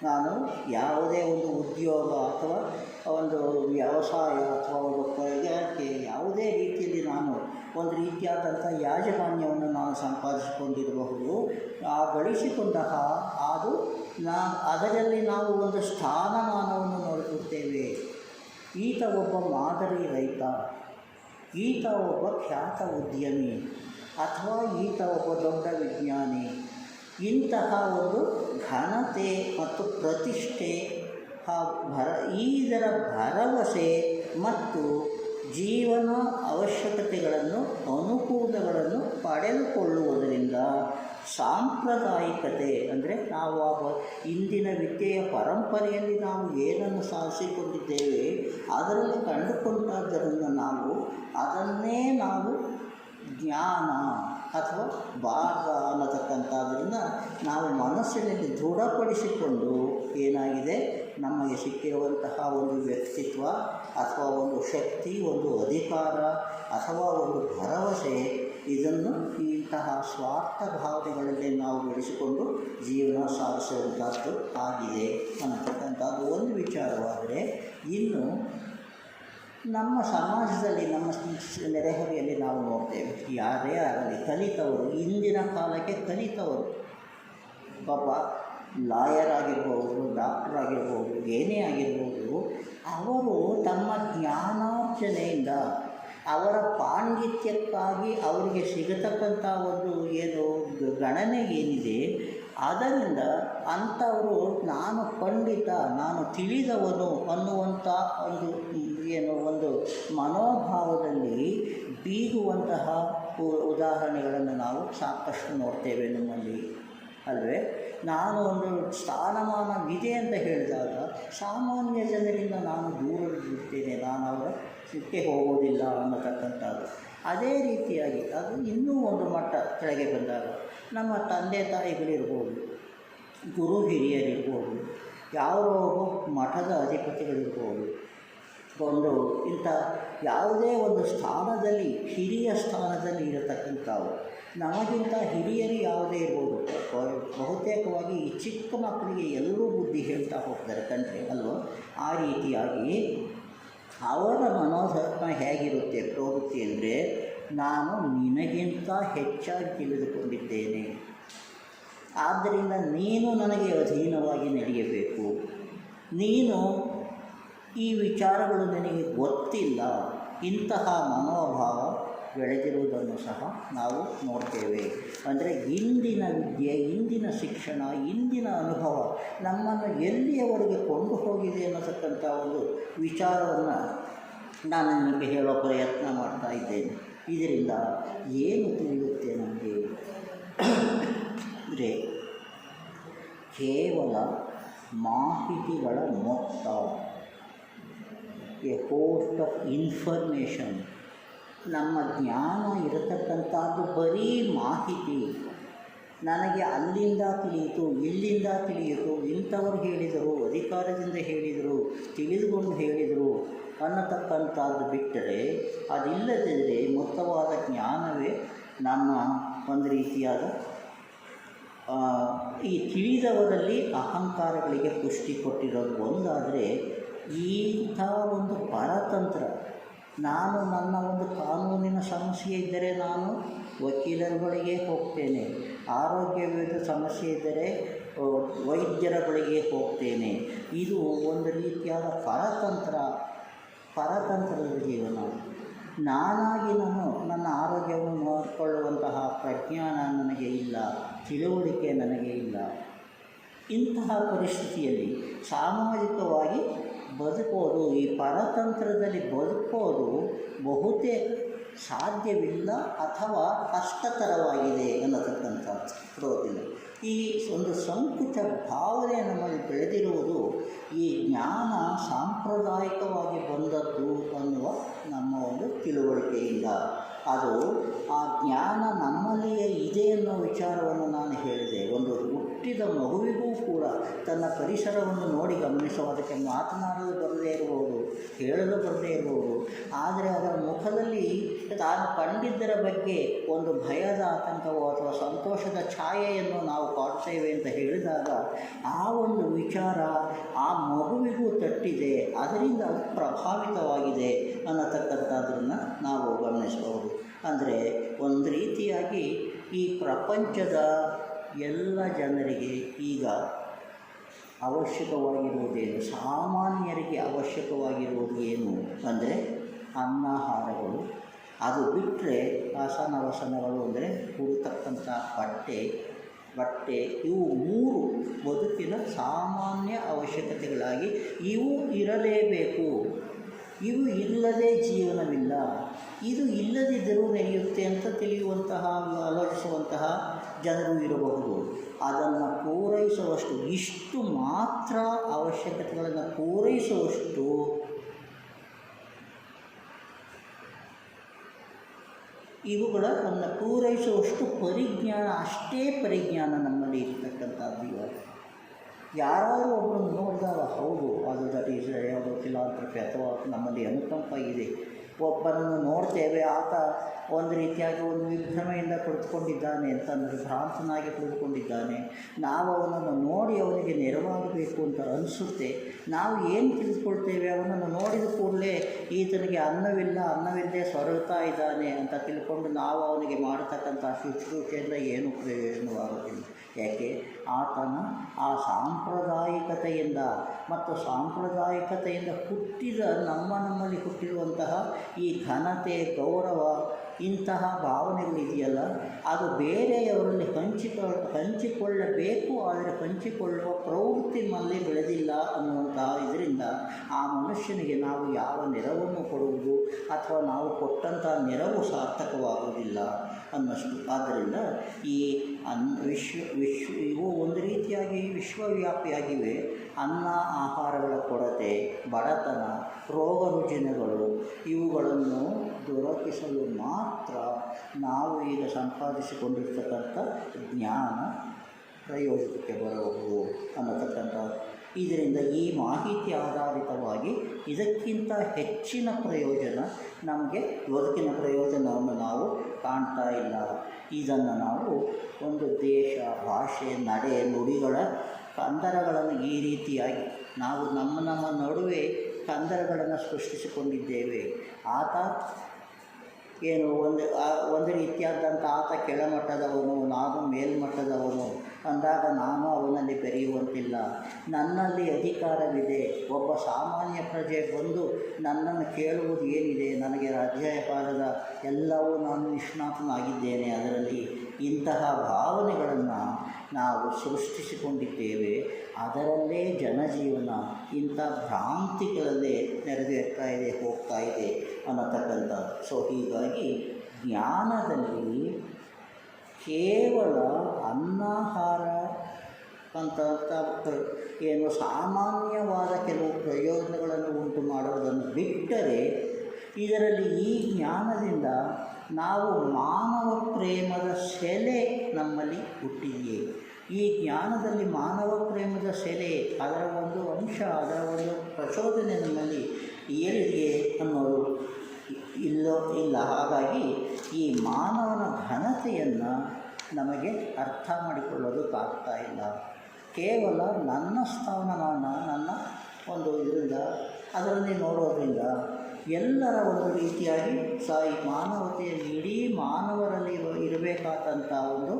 ನಾನು ಯಾವುದೇ ಒಂದು ಉದ್ಯೋಗ ಅಥವಾ ಒಂದು ವ್ಯವಸಾಯ ಅಥವಾ ಒಂದು ಕೈಗಾರಿಕೆ ಯಾವುದೇ ರೀತಿಯಲ್ಲಿ ನಾನು ಒಂದು ರೀತಿಯಾದಂಥ ಯಾಜಮಾನ್ಯವನ್ನು ನಾನು ಸಂಪಾದಿಸಿಕೊಂಡಿರಬಹುದು. ಆ ಗಳಿಸಿಕೊಂಡಾಗ ಅದು ಅದರಲ್ಲಿ ನಾವು ಒಂದು ಸ್ಥಾನಮಾನವನ್ನು ನೋಡುತ್ತೇವೆ. ಈತ ಒಬ್ಬ ಮಾದರಿ ರೈತ, ಈತ ಒಬ್ಬ ಖ್ಯಾತ ಉದ್ಯಮಿ ಅಥವಾ ಈತ ಒಬ್ಬ ದೊಡ್ಡ ವಿಜ್ಞಾನಿ. ಇಂತಹ ಒಂದು ಘನತೆ ಮತ್ತು ಪ್ರತಿಷ್ಠೆ ಇದರ ಭರವಸೆ ಮತ್ತು ಜೀವನ ಅವಶ್ಯಕತೆಗಳನ್ನು ಅನುಕೂಲಗಳನ್ನು ಪಡೆದುಕೊಳ್ಳುವುದರಿಂದ ಸಾಂಪ್ರದಾಯಿಕತೆ ಅಂದರೆ ನಾವು ಇಂದಿನ ವಿದ್ಯೆಯ ಪರಂಪರೆಯಲ್ಲಿ ನಾವು ಏನನ್ನು ಸಾಧಿಸಿಕೊಂಡಿದ್ದೇವೆ ಅದರಲ್ಲಿ ಕಂಡುಕೊಂಡದ್ದರಿಂದ ನಾವು ಅದನ್ನೇ ನಾವು ಜ್ಞಾನ ಅಥವಾ ಭಾಗ ಅನ್ನತಕ್ಕಂಥದ್ರಿಂದ ನಾವು ಮನಸ್ಸಿನಲ್ಲಿ ದೃಢಪಡಿಸಿಕೊಂಡು ಏನಾಗಿದೆ, ನಮಗೆ ಸಿಕ್ಕಿರುವಂತಹ ಒಂದು ವ್ಯಕ್ತಿತ್ವ ಅಥವಾ ಒಂದು ಶಕ್ತಿ, ಒಂದು ಅಧಿಕಾರ ಅಥವಾ ಒಂದು ಭರವಸೆ, ಇದನ್ನು ಇಂತಹ ಸ್ವಾರ್ಥ ಭಾವನೆಗಳಲ್ಲಿ ನಾವು ಬೆಳೆಸಿಕೊಂಡು ಜೀವನ ಸಾಗಿಸುವಂಥದ್ದು ಆಗಿದೆ ಅನ್ನತಕ್ಕಂಥದ್ದು ಒಂದು ವಿಚಾರವಾದರೆ, ಇನ್ನು ನಮ್ಮ ಸಮಾಜದಲ್ಲಿ ನಮ್ಮ ನೆರೆಹೊರೆಯಲ್ಲಿ ನಾವು ನೋಡ್ತೇವೆ. ಯಾರೇ ಆಗಲಿ ಕಲಿತವರು, ಇಂದಿನ ಕಾಲಕ್ಕೆ ಕಲಿತವರು, ಪಾಪ ಲಾಯರ್ ಆಗಿರ್ಬೋದು, ಡಾಕ್ಟರ್ ಆಗಿರ್ಬೋದು, ಏನೇ ಆಗಿರ್ಬೋದು, ಅವರು ತಮ್ಮ ಜ್ಞಾನಾರ್ಜನೆಯಿಂದ ಅವರ ಪಾಂಡಿತ್ಯಕ್ಕಾಗಿ ಅವರಿಗೆ ಸಿಗತಕ್ಕಂಥ ಒಂದು ಏನು ಗಣನೆ ಏನಿದೆ ಅದರಿಂದ ಅಂಥವರು ನಾನು ಪಂಡಿತ, ನಾನು ತಿಳಿದವನು ಅನ್ನುವಂಥ ಒಂದು ಮನೋಭಾವದಲ್ಲಿ ಬೀಗುವಂತಹ ಉದಾಹರಣೆಗಳನ್ನು ನಾವು ಸಾಕಷ್ಟು ನೋಡ್ತೇವೆ ನಮ್ಮಲ್ಲಿ ಅಲ್ವೇ. ನಾನು ಒಂದು ಸ್ಥಾನಮಾನವಿದೆ ಅಂತ ಹೇಳಿದಾಗ ಸಾಮಾನ್ಯ ಜನರಿಂದ ನಾನು ದೂರವಿರುತ್ತೇನೆ, ನಾನು ಅವರ ಸಿಕ್ಕೆ ಹೋಗೋದಿಲ್ಲ ಅನ್ನತಕ್ಕಂಥದ್ದು. ಅದೇ ರೀತಿಯಾಗಿ ಅದು ಇನ್ನೂ ಒಂದು ಮಟ್ಟ ಕೆಳಗೆ ಬಂದಾಗ ನಮ್ಮ ತಂದೆ ತಾಯಿಗಳಿರ್ಬೋದು, ಗುರು ಹಿರಿಯರಿರ್ಬೋದು, ಯಾವುದೋ ಒಬ್ಬ ಮಠದ ಅಧಿಪತಿಗಳಿರ್ಬೋದು, ಒಂದು ಇಂಥ ಯಾವುದೇ ಒಂದು ಸ್ಥಾನದಲ್ಲಿ ಹಿರಿಯ ಸ್ಥಾನದಲ್ಲಿ ಇರತಕ್ಕಂಥವು, ನಮಗಿಂತ ಹಿರಿಯರು ಯಾವುದೇ ಇರ್ಬೋದು. ಬಹುತೇಕವಾಗಿ ಈ ಚಿಕ್ಕ ಮಕ್ಕಳಿಗೆ ಎಲ್ಲರೂ ಬುದ್ಧಿ ಹೇಳ್ತಾ ಹೋಗ್ತಾರೆ ಕಂಡ್ರೆ ಅಲ್ವ. ಆ ರೀತಿಯಾಗಿ ಅವರ ಮನೋಧರ್ಮ ಹೇಗಿರುತ್ತೆ ಪ್ರವೃತ್ತಿ ಅಂದರೆ, ನಾನು ನಿನಗಿಂತ ಹೆಚ್ಚಾಗಿ ತಿಳಿದುಕೊಂಡಿದ್ದೇನೆ, ಆದ್ದರಿಂದ ನೀನು ನನಗೆ ಅಧೀನವಾಗಿ ನಡೆಯಬೇಕು, ನೀನು ಈ ವಿಚಾರಗಳು ನನಗೆ ಗೊತ್ತಿಲ್ಲ, ಇಂತಹ ಮನೋಭಾವ ಬೆಳೆದಿರುವುದನ್ನು ಸಹ ನಾವು ನೋಡ್ತೇವೆ. ಅಂದರೆ ಇಂದಿನ ವಿದ್ಯೆ, ಇಂದಿನ ಶಿಕ್ಷಣ, ಇಂದಿನ ಅನುಭವ ನಮ್ಮನ್ನು ಎಲ್ಲಿಯವರೆಗೆ ಕೊಂಡು ಹೋಗಿದೆ ಅನ್ನತಕ್ಕಂಥ ಒಂದು ವಿಚಾರವನ್ನು ನಾನು ನಿಮಗೆ ಹೇಳೋ ಪ್ರಯತ್ನ ಮಾಡ್ತಾ ಇದ್ದೇನೆ. ಇದರಿಂದ ಏನು ತಿಳಿಯುತ್ತೆ ನಮಗೆ, ಕೇವಲ ಮಾಹಿತಿಗಳ ಮೊತ್ತ, ಎ ಹೋಸ್ಟ್ ಆಫ್ ಇನ್ಫಾರ್ಮೇಷನ್. ನಮ್ಮ ಜ್ಞಾನ ಇರತಕ್ಕಂಥದ್ದು ಬರೀ ಮಾಹಿತಿ. ನನಗೆ ಅಲ್ಲಿಂದ ತಿಳಿಯಿತು, ಇಲ್ಲಿಂದ ತಿಳಿಯಿತು, ಇಂಥವ್ರು ಹೇಳಿದರು, ಅಧಿಕಾರದಿಂದ ಹೇಳಿದರು, ತಿಳಿದುಕೊಂಡು ಹೇಳಿದರು ಅನ್ನತಕ್ಕಂಥದ್ದು ಬಿಟ್ಟರೆ, ಅದಿಲ್ಲದಿದ್ದರೆ ಮೊತ್ತವಾದ ಜ್ಞಾನವೇ ನಮ್ಮ ಒಂದು ರೀತಿಯಾದ ಈ ತಿಳಿದವರಲ್ಲಿ ಅಹಂಕಾರಗಳಿಗೆ ಪುಷ್ಟಿ ಕೊಟ್ಟಿರೋದು ಒಂದಾದರೆ, ಇಂಥ ಒಂದು ಪರತಂತ್ರ, ನಾನು ನನ್ನ ಒಂದು ಕಾನೂನಿನ ಸಮಸ್ಯೆ ಇದ್ದರೆ ನಾನು ವಕೀಲರ ಬಳಿಗೆ ಹೋಗ್ತೇನೆ, ಆರೋಗ್ಯದ ಸಮಸ್ಯೆ ಇದ್ದರೆ ವೈದ್ಯರ ಬಳಿಗೆ ಹೋಗ್ತೇನೆ. ಇದು ಒಂದು ರೀತಿಯಾದ ಪರತಂತ್ರದ ಜೀವನ. ನಾನಾಗಿ ನಾನು ನನ್ನ ಆರೋಗ್ಯವನ್ನು ನೋಡಿಕೊಳ್ಳುವಂತಹ ಪ್ರಜ್ಞಾನ ನನಗೆ ಇಲ್ಲ, ತಿಳುವಳಿಕೆ ನನಗೆ ಇಲ್ಲ. ಇಂತಹ ಪರಿಸ್ಥಿತಿಯಲ್ಲಿ ಸಾಮಾಜಿಕವಾಗಿ ಬದುಕೋದು, ಈ ಪರತಂತ್ರದಲ್ಲಿ ಬದುಕೋದು ಬಹುತೇಕ ಸಾಧ್ಯವಿಲ್ಲ ಅಥವಾ ಕಷ್ಟಕರವಾಗಿದೆ ಅನ್ನತಕ್ಕಂಥದ್ದು ಬರೋದಿಲ್ಲ. ಈ ಒಂದು ಸಂಕುಚ ಭಾವನೆ ನಮ್ಮಲ್ಲಿ ಬೆಳೆದಿರುವುದು ಈ ಜ್ಞಾನ ಸಾಂಪ್ರದಾಯಿಕವಾಗಿ ಬಂದದ್ದು ಅನ್ನುವ ನಮ್ಮ ಒಂದು ತಿಳುವಳಿಕೆಯಿಂದ. ಅದು ಆ ಜ್ಞಾನ ನಮ್ಮಲ್ಲಿಯೇ ಇದೆ ಅನ್ನೋ ವಿಚಾರವನ್ನು ನಾನು ಹೇಳಿದೆ. ಒಂದು ಹುಟ್ಟಿದ ಮಗುವಿಗೂ ಕೂಡ ತನ್ನ ಪರಿಸರವನ್ನು ನೋಡಿ ಗಮನಿಸುವ, ಅದಕ್ಕೆ ಮಾತನಾಡಲು ಬರದೇ ಇರಬಹುದು, ಹೇಳಲು ಬರದೇ ಇರಬಹುದು, ಆದರೆ ಅದರ ಮುಖದಲ್ಲಿ ತಾನು ಕಂಡಿದ್ದರ ಬಗ್ಗೆ ಒಂದು ಭಯದ ಆತಂಕವೋ ಅಥವಾ ಸಂತೋಷದ ಛಾಯೆಯನ್ನು ನಾವು ಕಾಡ್ತೇವೆ ಅಂತ ಹೇಳಿದಾಗ ಆ ಒಂದು ವಿಚಾರ ಆ ಮಗುವಿಗೂ ತಟ್ಟಿದೆ, ಅದರಿಂದ ಅದು ಪ್ರಭಾವಿತವಾಗಿದೆ ಅನ್ನತಕ್ಕಂಥದ್ದನ್ನು ನಾವು ಗಮನಿಸಬಹುದು. ಅಂದರೆ ಒಂದು ರೀತಿಯಾಗಿ ಈ ಪ್ರಪಂಚದ ಎಲ್ಲ ಜನರಿಗೆ ಈಗ ಅವಶ್ಯಕವಾಗಿರುವುದೇನು, ಸಾಮಾನ್ಯರಿಗೆ ಅವಶ್ಯಕವಾಗಿರುವುದು ಏನು ಅಂದರೆ ಅನ್ನಾಹಾರಗಳು. ಅದು ಬಿಟ್ಟರೆ ಆಸನವಸನಗಳು ಅಂದರೆ ಉಡತಕ್ಕಂಥ ಬಟ್ಟೆ ಇವು 3 ಬದುಕಿನ ಸಾಮಾನ್ಯ ಅವಶ್ಯಕತೆಗಳಾಗಿ ಇವು ಇರಲೇಬೇಕು. ಇವು ಇಲ್ಲದೆ ಜೀವನವಿಲ್ಲ, ಇದು ಇಲ್ಲದಿದ್ದರೂ ನಡೆಯುತ್ತೆ ಅಂತ ತಿಳಿಯುವಂತಹ, ಆಲೋಚಿಸುವಂತಹ ಜನರು ಇರಬಹುದು. ಅದನ್ನು ಪೂರೈಸುವಷ್ಟು, ಇಷ್ಟು ಮಾತ್ರ ಅವಶ್ಯಕತೆಗಳನ್ನು ಪೂರೈಸುವಷ್ಟು ಇವುಗಳನ್ನು ಪೂರೈಸುವಷ್ಟು ಪರಿಜ್ಞಾನ, ಅಷ್ಟೇ ಪರಿಜ್ಞಾನ ನಮ್ಮಲ್ಲಿ ಇರತಕ್ಕಂಥದ್ದು. ಇವಾಗ ಯಾರಾದರೂ ಒಬ್ಬರನ್ನು ನೋಡಿದಾಗ ಹೌದು ಅದು ದಟ್ ಈಸ್ ಯಾವುದೋ ಫಿಲಾಂಥ್ರಫಿ ಅಥವಾ ನಮ್ಮಲ್ಲಿ ಅನುಕಂಪ ಇದೆ. ಒಬ್ಬರನ್ನು ನೋಡ್ತೇವೆ, ಆತ ಒಂದು ರೀತಿಯಾಗಿ ಒಂದು ವಿಭ್ರಮೆಯಿಂದ ಕುಳಿತುಕೊಂಡಿದ್ದಾನೆ ಅಂತಂದರೆ ಭ್ರಾಂತನಾಗಿ ಕುಳಿತುಕೊಂಡಿದ್ದಾನೆ. ನಾವು ಅವನನ್ನು ನೋಡಿ ಅವನಿಗೆ ನೆರವಾಗಬೇಕು ಅಂತ ಅನಿಸುತ್ತೆ. ನಾವು ಏನು ತಿಳಿದುಕೊಳ್ತೇವೆ, ಅವನನ್ನು ನೋಡಿದ ಕೂಡಲೇ ಈತನಿಗೆ ಅನ್ನವಿಲ್ಲದೆ ಸೊರಗ್ತಾ ಇದ್ದಾನೆ ಅಂತ ತಿಳ್ಕೊಂಡು ನಾವು ಅವನಿಗೆ ಮಾಡತಕ್ಕಂಥ ಶುಶ್ರೂಷೆಯಿಂದ ಏನು ಪ್ರಯೋಜನವಾಗುತ್ತಿಲ್ಲ. ಯಾಕೆ? ಆತನ ಆ ಸಾಂಪ್ರದಾಯಿಕತೆಯಿಂದ ಮತ್ತು ಸಾಂಪ್ರದಾಯಿಕತೆಯಿಂದ ಹುಟ್ಟಿದ ನಮ್ಮಲ್ಲಿ ಹುಟ್ಟಿರುವಂತಹ ಈ ಘನತೆ, ಗೌರವ, ಇಂತಹ ಭಾವನೆಗಳಿದೆಯಲ್ಲ, ಅದು ಬೇರೆಯವರಲ್ಲಿ ಹಂಚಿಕೊಳ್ಳಬೇಕು, ಆದರೆ ಹಂಚಿಕೊಳ್ಳುವ ಪ್ರವೃತ್ತಿ ನಮ್ಮಲ್ಲಿ ಬೆಳೆದಿಲ್ಲ ಅನ್ನುವಂತಹ ಇದರಿಂದ ಆ ಮನುಷ್ಯನಿಗೆ ನಾವು ಯಾವ ನೆರವನ್ನು ಕೊಡುವುದು ಅಥವಾ ನಾವು ಕೊಟ್ಟಂಥ ನೆರವು ಸಾರ್ಥಕವಾಗುವುದಿಲ್ಲ ಅನ್ನಷ್ಟು. ಆದ್ದರಿಂದ ಈ ಇವು ಒಂದು ರೀತಿಯಾಗಿ ವಿಶ್ವವ್ಯಾಪಿಯಾಗಿವೆ. ಅನ್ನ ಆಹಾರಗಳ ಕೊರತೆ, ಬಡತನ, ರೋಗ ರುಜಿನಗಳು ಇವುಗಳನ್ನು ದೊರಕಿಸಲು ಮಾತ್ರ ನಾವು ಈಗ ಸಂಪಾದಿಸಿಕೊಂಡಿರ್ತಕ್ಕಂಥ ಜ್ಞಾನ ಪ್ರಯೋಜನಕ್ಕೆ ಬರಬಹುದು ಅನ್ನತಕ್ಕಂಥ. ಇದರಿಂದ ಈ ಮಾಹಿತಿ ಆಧಾರಿತವಾಗಿ ಇದಕ್ಕಿಂತ ಹೆಚ್ಚಿನ ಪ್ರಯೋಜನ ನಮಗೆ ಬದುಕಿನ ಪ್ರಯೋಜನವನ್ನು ನಾವು ಕಾಣ್ತಾ ಇಲ್ಲ. ಇದನ್ನು ನಾವು ಒಂದು ದೇಶ, ಭಾಷೆ, ನಡೆ, ನುಡಿಗಳ ಕಂದರಗಳನ್ನು ಈ ರೀತಿಯಾಗಿ ನಾವು ನಮ್ಮ ನಡುವೆ ಕಂದರಗಳನ್ನು ಸೃಷ್ಟಿಸಿಕೊಂಡಿದ್ದೇವೆ. ಆತ ಏನು ಒಂದು ರೀತಿಯಾದಂಥ ಆತ ಕೆಳಮಟ್ಟದವನು, ನಾನು ಮೇಲ್ಮಟ್ಟದವನು ಅಂದಾಗ ನಾನು ಅವನಲ್ಲಿ ಬೆರೆಯುವಂತಿಲ್ಲ. ನನ್ನಲ್ಲಿ ಅಧಿಕಾರವಿದೆ. ಒಬ್ಬ ಸಾಮಾನ್ಯ ಪ್ರಜೆ ಬಂದು ನನ್ನನ್ನು ಕೇಳುವುದು ಏನಿದೆ, ನನಗೆ ರಾಜ್ಯಪಾಲದ ಎಲ್ಲವೂ ನಾನು ನಿಷ್ಣಾತನಾಗಿದ್ದೇನೆ ಅದರಲ್ಲಿ. ಇಂತಹ ಭಾವನೆಗಳನ್ನು ನಾವು ಸೃಷ್ಟಿಸಿಕೊಂಡಿದ್ದೇವೆ. ಅದರಲ್ಲೇ ಜನಜೀವನ ಇಂಥ ಭ್ರಾಂತಿಗಳಲ್ಲೇ ನೆರವೇರ್ತಾ ಇದೆ, ಹೋಗ್ತಾ ಇದೆ ಅನ್ನತಕ್ಕಂಥದ್ದು. ಸೊ ಹೀಗಾಗಿ ಜ್ಞಾನದಲ್ಲಿ ಕೇವಲ ಅನ್ನಾಹಾರ ಅಂತ ಏನು ಸಾಮಾನ್ಯವಾದ ಕೆಲವು ಪ್ರಯೋಜನಗಳನ್ನು ಉಂಟು ಮಾಡುವುದನ್ನು ಬಿಟ್ಟರೆ, ಇದರಲ್ಲಿ ಈ ಜ್ಞಾನದಿಂದ ನಾವು ಮಾನವ ಪ್ರೇಮದ ಸೆಲೆ ನಮ್ಮಲ್ಲಿ ಹುಟ್ಟಿದೆಯೇ? ಈ ಜ್ಞಾನದಲ್ಲಿ ಮಾನವ ಪ್ರೇಮದ ಸೆಲೆ, ಅದರ ಒಂದು ಅಂಶ, ಅದರ ಒಂದು ಪ್ರಚೋದನೆ ನಮ್ಮಲ್ಲಿ ಏಳಿದೆಯೇ ಅನ್ನೋದು ಇಲ್ಲ. ಹಾಗಾಗಿ ಈ ಮಾನವನ ಘನತೆಯನ್ನು ನಮಗೆ ಅರ್ಥ ಮಾಡಿಕೊಳ್ಳೋದಕ್ಕಾಗ್ತಾ ಇಲ್ಲ. ಕೇವಲ ನನ್ನ ಸ್ಥಾನಮಾನ, ನನ್ನ ಒಂದು ಇದರಿಂದ ಅದರಲ್ಲಿ ನೋಡೋದ್ರಿಂದ ಎಲ್ಲರ ಒಂದು ರೀತಿಯಾಗಿ ಈ ಮಾನವತೆಯಲ್ಲಿ ಇಡೀ ಮಾನವರಲ್ಲಿ ಇರಬೇಕಾದಂಥ ಒಂದು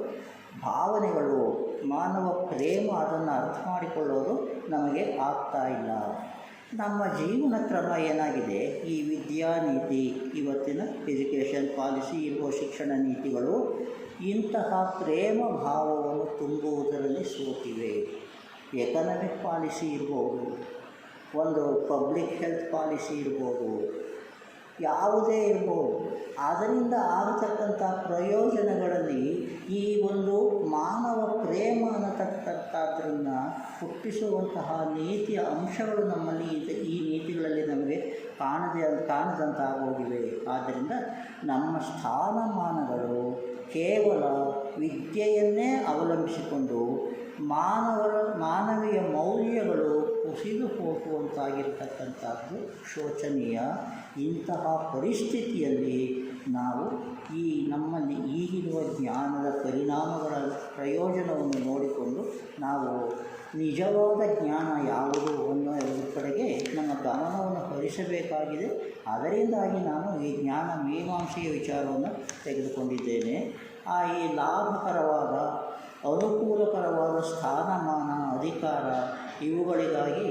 ಭಾವನೆಗಳು, ಮಾನವ ಪ್ರೇಮ, ಅದನ್ನು ಅರ್ಥ ಮಾಡಿಕೊಳ್ಳೋದು ನಮಗೆ ಆಗ್ತಾ ಇಲ್ಲ. ನಮ್ಮ ಜೀವನ ಕ್ರಮ ಏನಾಗಿದೆ, ಈ ವಿದ್ಯಾನೀತಿ, ಇವತ್ತಿನ ಎಜುಕೇಷನ್ ಪಾಲಿಸಿ ಇರುವ ಶಿಕ್ಷಣ ನೀತಿಗಳು ಇಂತಹ ಪ್ರೇಮ ಭಾವವನ್ನು ತುಂಬುವುದರಲ್ಲಿ ಸೋತಿವೆ. ಎಕನಾಮಿಕ್ ಪಾಲಿಸಿ ಇರ್ಬೋದು, ಒಂದು ಪಬ್ಲಿಕ್ ಹೆಲ್ತ್ ಪಾಲಿಸಿ ಇರ್ಬೋದು, ಯಾವುದೇ ಇರ್ಬೋದು, ಅದರಿಂದ ಆಗತಕ್ಕಂಥ ಪ್ರಯೋಜನಗಳಲ್ಲಿ ಈ ಒಂದು ಮಾನವ ಪ್ರೇಮ ಅನ್ನತಕ್ಕಂಥದ್ರನ್ನು ಹುಟ್ಟಿಸುವಂತಹ ನೀತಿಯ ಅಂಶಗಳು ನಮ್ಮಲ್ಲಿ ಈ ನೀತಿಗಳಲ್ಲಿ ನಮಗೆ ಕಾಣದಂತಾಗೋಗಿವೆ. ಆದ್ದರಿಂದ ನಮ್ಮ ಸ್ಥಾನಮಾನಗಳು ಕೇವಲ ವಿದ್ಯೆಯನ್ನೇ ಅವಲಂಬಿಸಿಕೊಂಡು ಮಾನವೀಯ ಮೌಲ್ಯಗಳು ಕುಸಿದು ಹೋಗುವಂತಾಗಿರ್ತಕ್ಕಂಥದ್ದು ಶೋಚನೀಯ. ಇಂತಹ ಪರಿಸ್ಥಿತಿಯಲ್ಲಿ ನಾವು ಈ ನಮ್ಮಲ್ಲಿ ಈಗಿರುವ ಜ್ಞಾನದ ಪರಿಣಾಮಗಳ ಪ್ರಯೋಜನವನ್ನು ನೋಡಿಕೊಂಡು ನಾವು ನಿಜವಾದ ಜ್ಞಾನ ಯಾವುದು ಅನ್ನೋದ್ರ ಕಡೆಗೆ ನಮ್ಮ ಗಮನವನ್ನು ಹರಿಸಬೇಕಾಗಿದೆ. ಅದರಿಂದಾಗಿ ನಾನು ಈ ಜ್ಞಾನ ಮೀಮಾಂಸೆಯ ವಿಚಾರವನ್ನು ತೆಗೆದುಕೊಂಡಿದ್ದೇನೆ. ಈ ಲಾಭಕರವಾದ, ಅನುಕೂಲಕರವಾದ ಸ್ಥಾನಮಾನ, ಅಧಿಕಾರ ಇವುಗಳಿಗಾಗಿ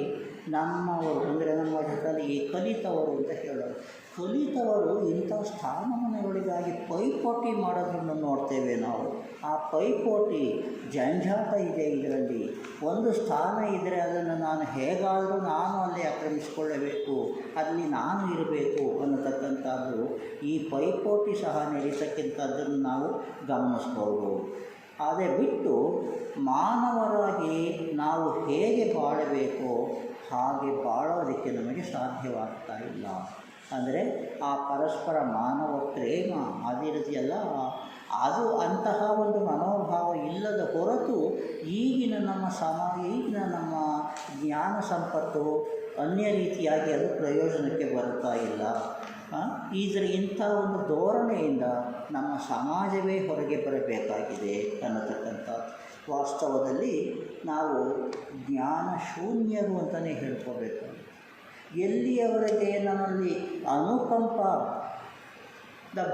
ನಮ್ಮವರು ಅಂದರೆ ನಮ್ಮ ಜೊತೆಯಲ್ಲಿ ಈ ಕಲಿತವರು ಅಂತ ಹೇಳೋದು, ಕಲಿತವರು ಇಂಥ ಸ್ಥಾನಮಾನಗಳಿಗಾಗಿ ಪೈಪೋಟಿ ಮಾಡೋದನ್ನು ನೋಡ್ತೇವೆ ನಾವು. ಆ ಪೈಪೋಟಿ ಜಂಜಾಟ ಇದೆ ಇದರಲ್ಲಿ. ಒಂದು ಸ್ಥಾನ ಇದ್ದರೆ ಅದನ್ನು ನಾನು ಹೇಗಾದರೂ ನಾನು ಅಲ್ಲಿ ಆಕ್ರಮಿಸಿಕೊಳ್ಳಬೇಕು, ಅಲ್ಲಿ ನಾನು ಇರಬೇಕು ಅನ್ನತಕ್ಕಂಥದ್ದು ಈ ಪೈಪೋಟಿ ಸಹ ನಡೀತಕ್ಕಂಥದ್ದನ್ನು ನಾವು ಗಮನಿಸ್ಬೋದು. ಅದೇ ಬಿಟ್ಟು ಮಾನವರಾಗಿ ನಾವು ಹೇಗೆ ಬಾಳಬೇಕೋ ಹಾಗೆ ಬಾಳೋದಕ್ಕೆ ನಮಗೆ ಸಾಧ್ಯವಾಗ್ತಾ ಇಲ್ಲ. ಅಂದರೆ ಆ ಪರಸ್ಪರ ಮಾನವ ಪ್ರೇಮ ಅದಿರದೆಯಲ್ಲ, ಅದು ಅಂತಹ ಒಂದು ಮನೋಭಾವ ಇಲ್ಲದ ಹೊರತು ಈಗಿನ ನಮ್ಮ ಜ್ಞಾನ ಸಂಪತ್ತು ಅನ್ಯ ರೀತಿಯಾಗಿ ಅದು ಪ್ರಯೋಜನಕ್ಕೆ ಬರ್ತಾ ಇಲ್ಲ. ಇಂಥ ಒಂದು ಧೋರಣೆಯಿಂದ ನಮ್ಮ ಸಮಾಜವೇ ಹೊರಗೆ ಬರಬೇಕಾಗಿದೆ ಅನ್ನತಕ್ಕಂಥ ವಾಸ್ತವದಲ್ಲಿ ನಾವು ಜ್ಞಾನ ಶೂನ್ಯರು ಅಂತಲೇ ಹೇಳ್ಕೋಬೇಕು. ಎಲ್ಲಿಯವರೆಗೆ ನಮ್ಮಲ್ಲಿ ಅನುಕಂಪದ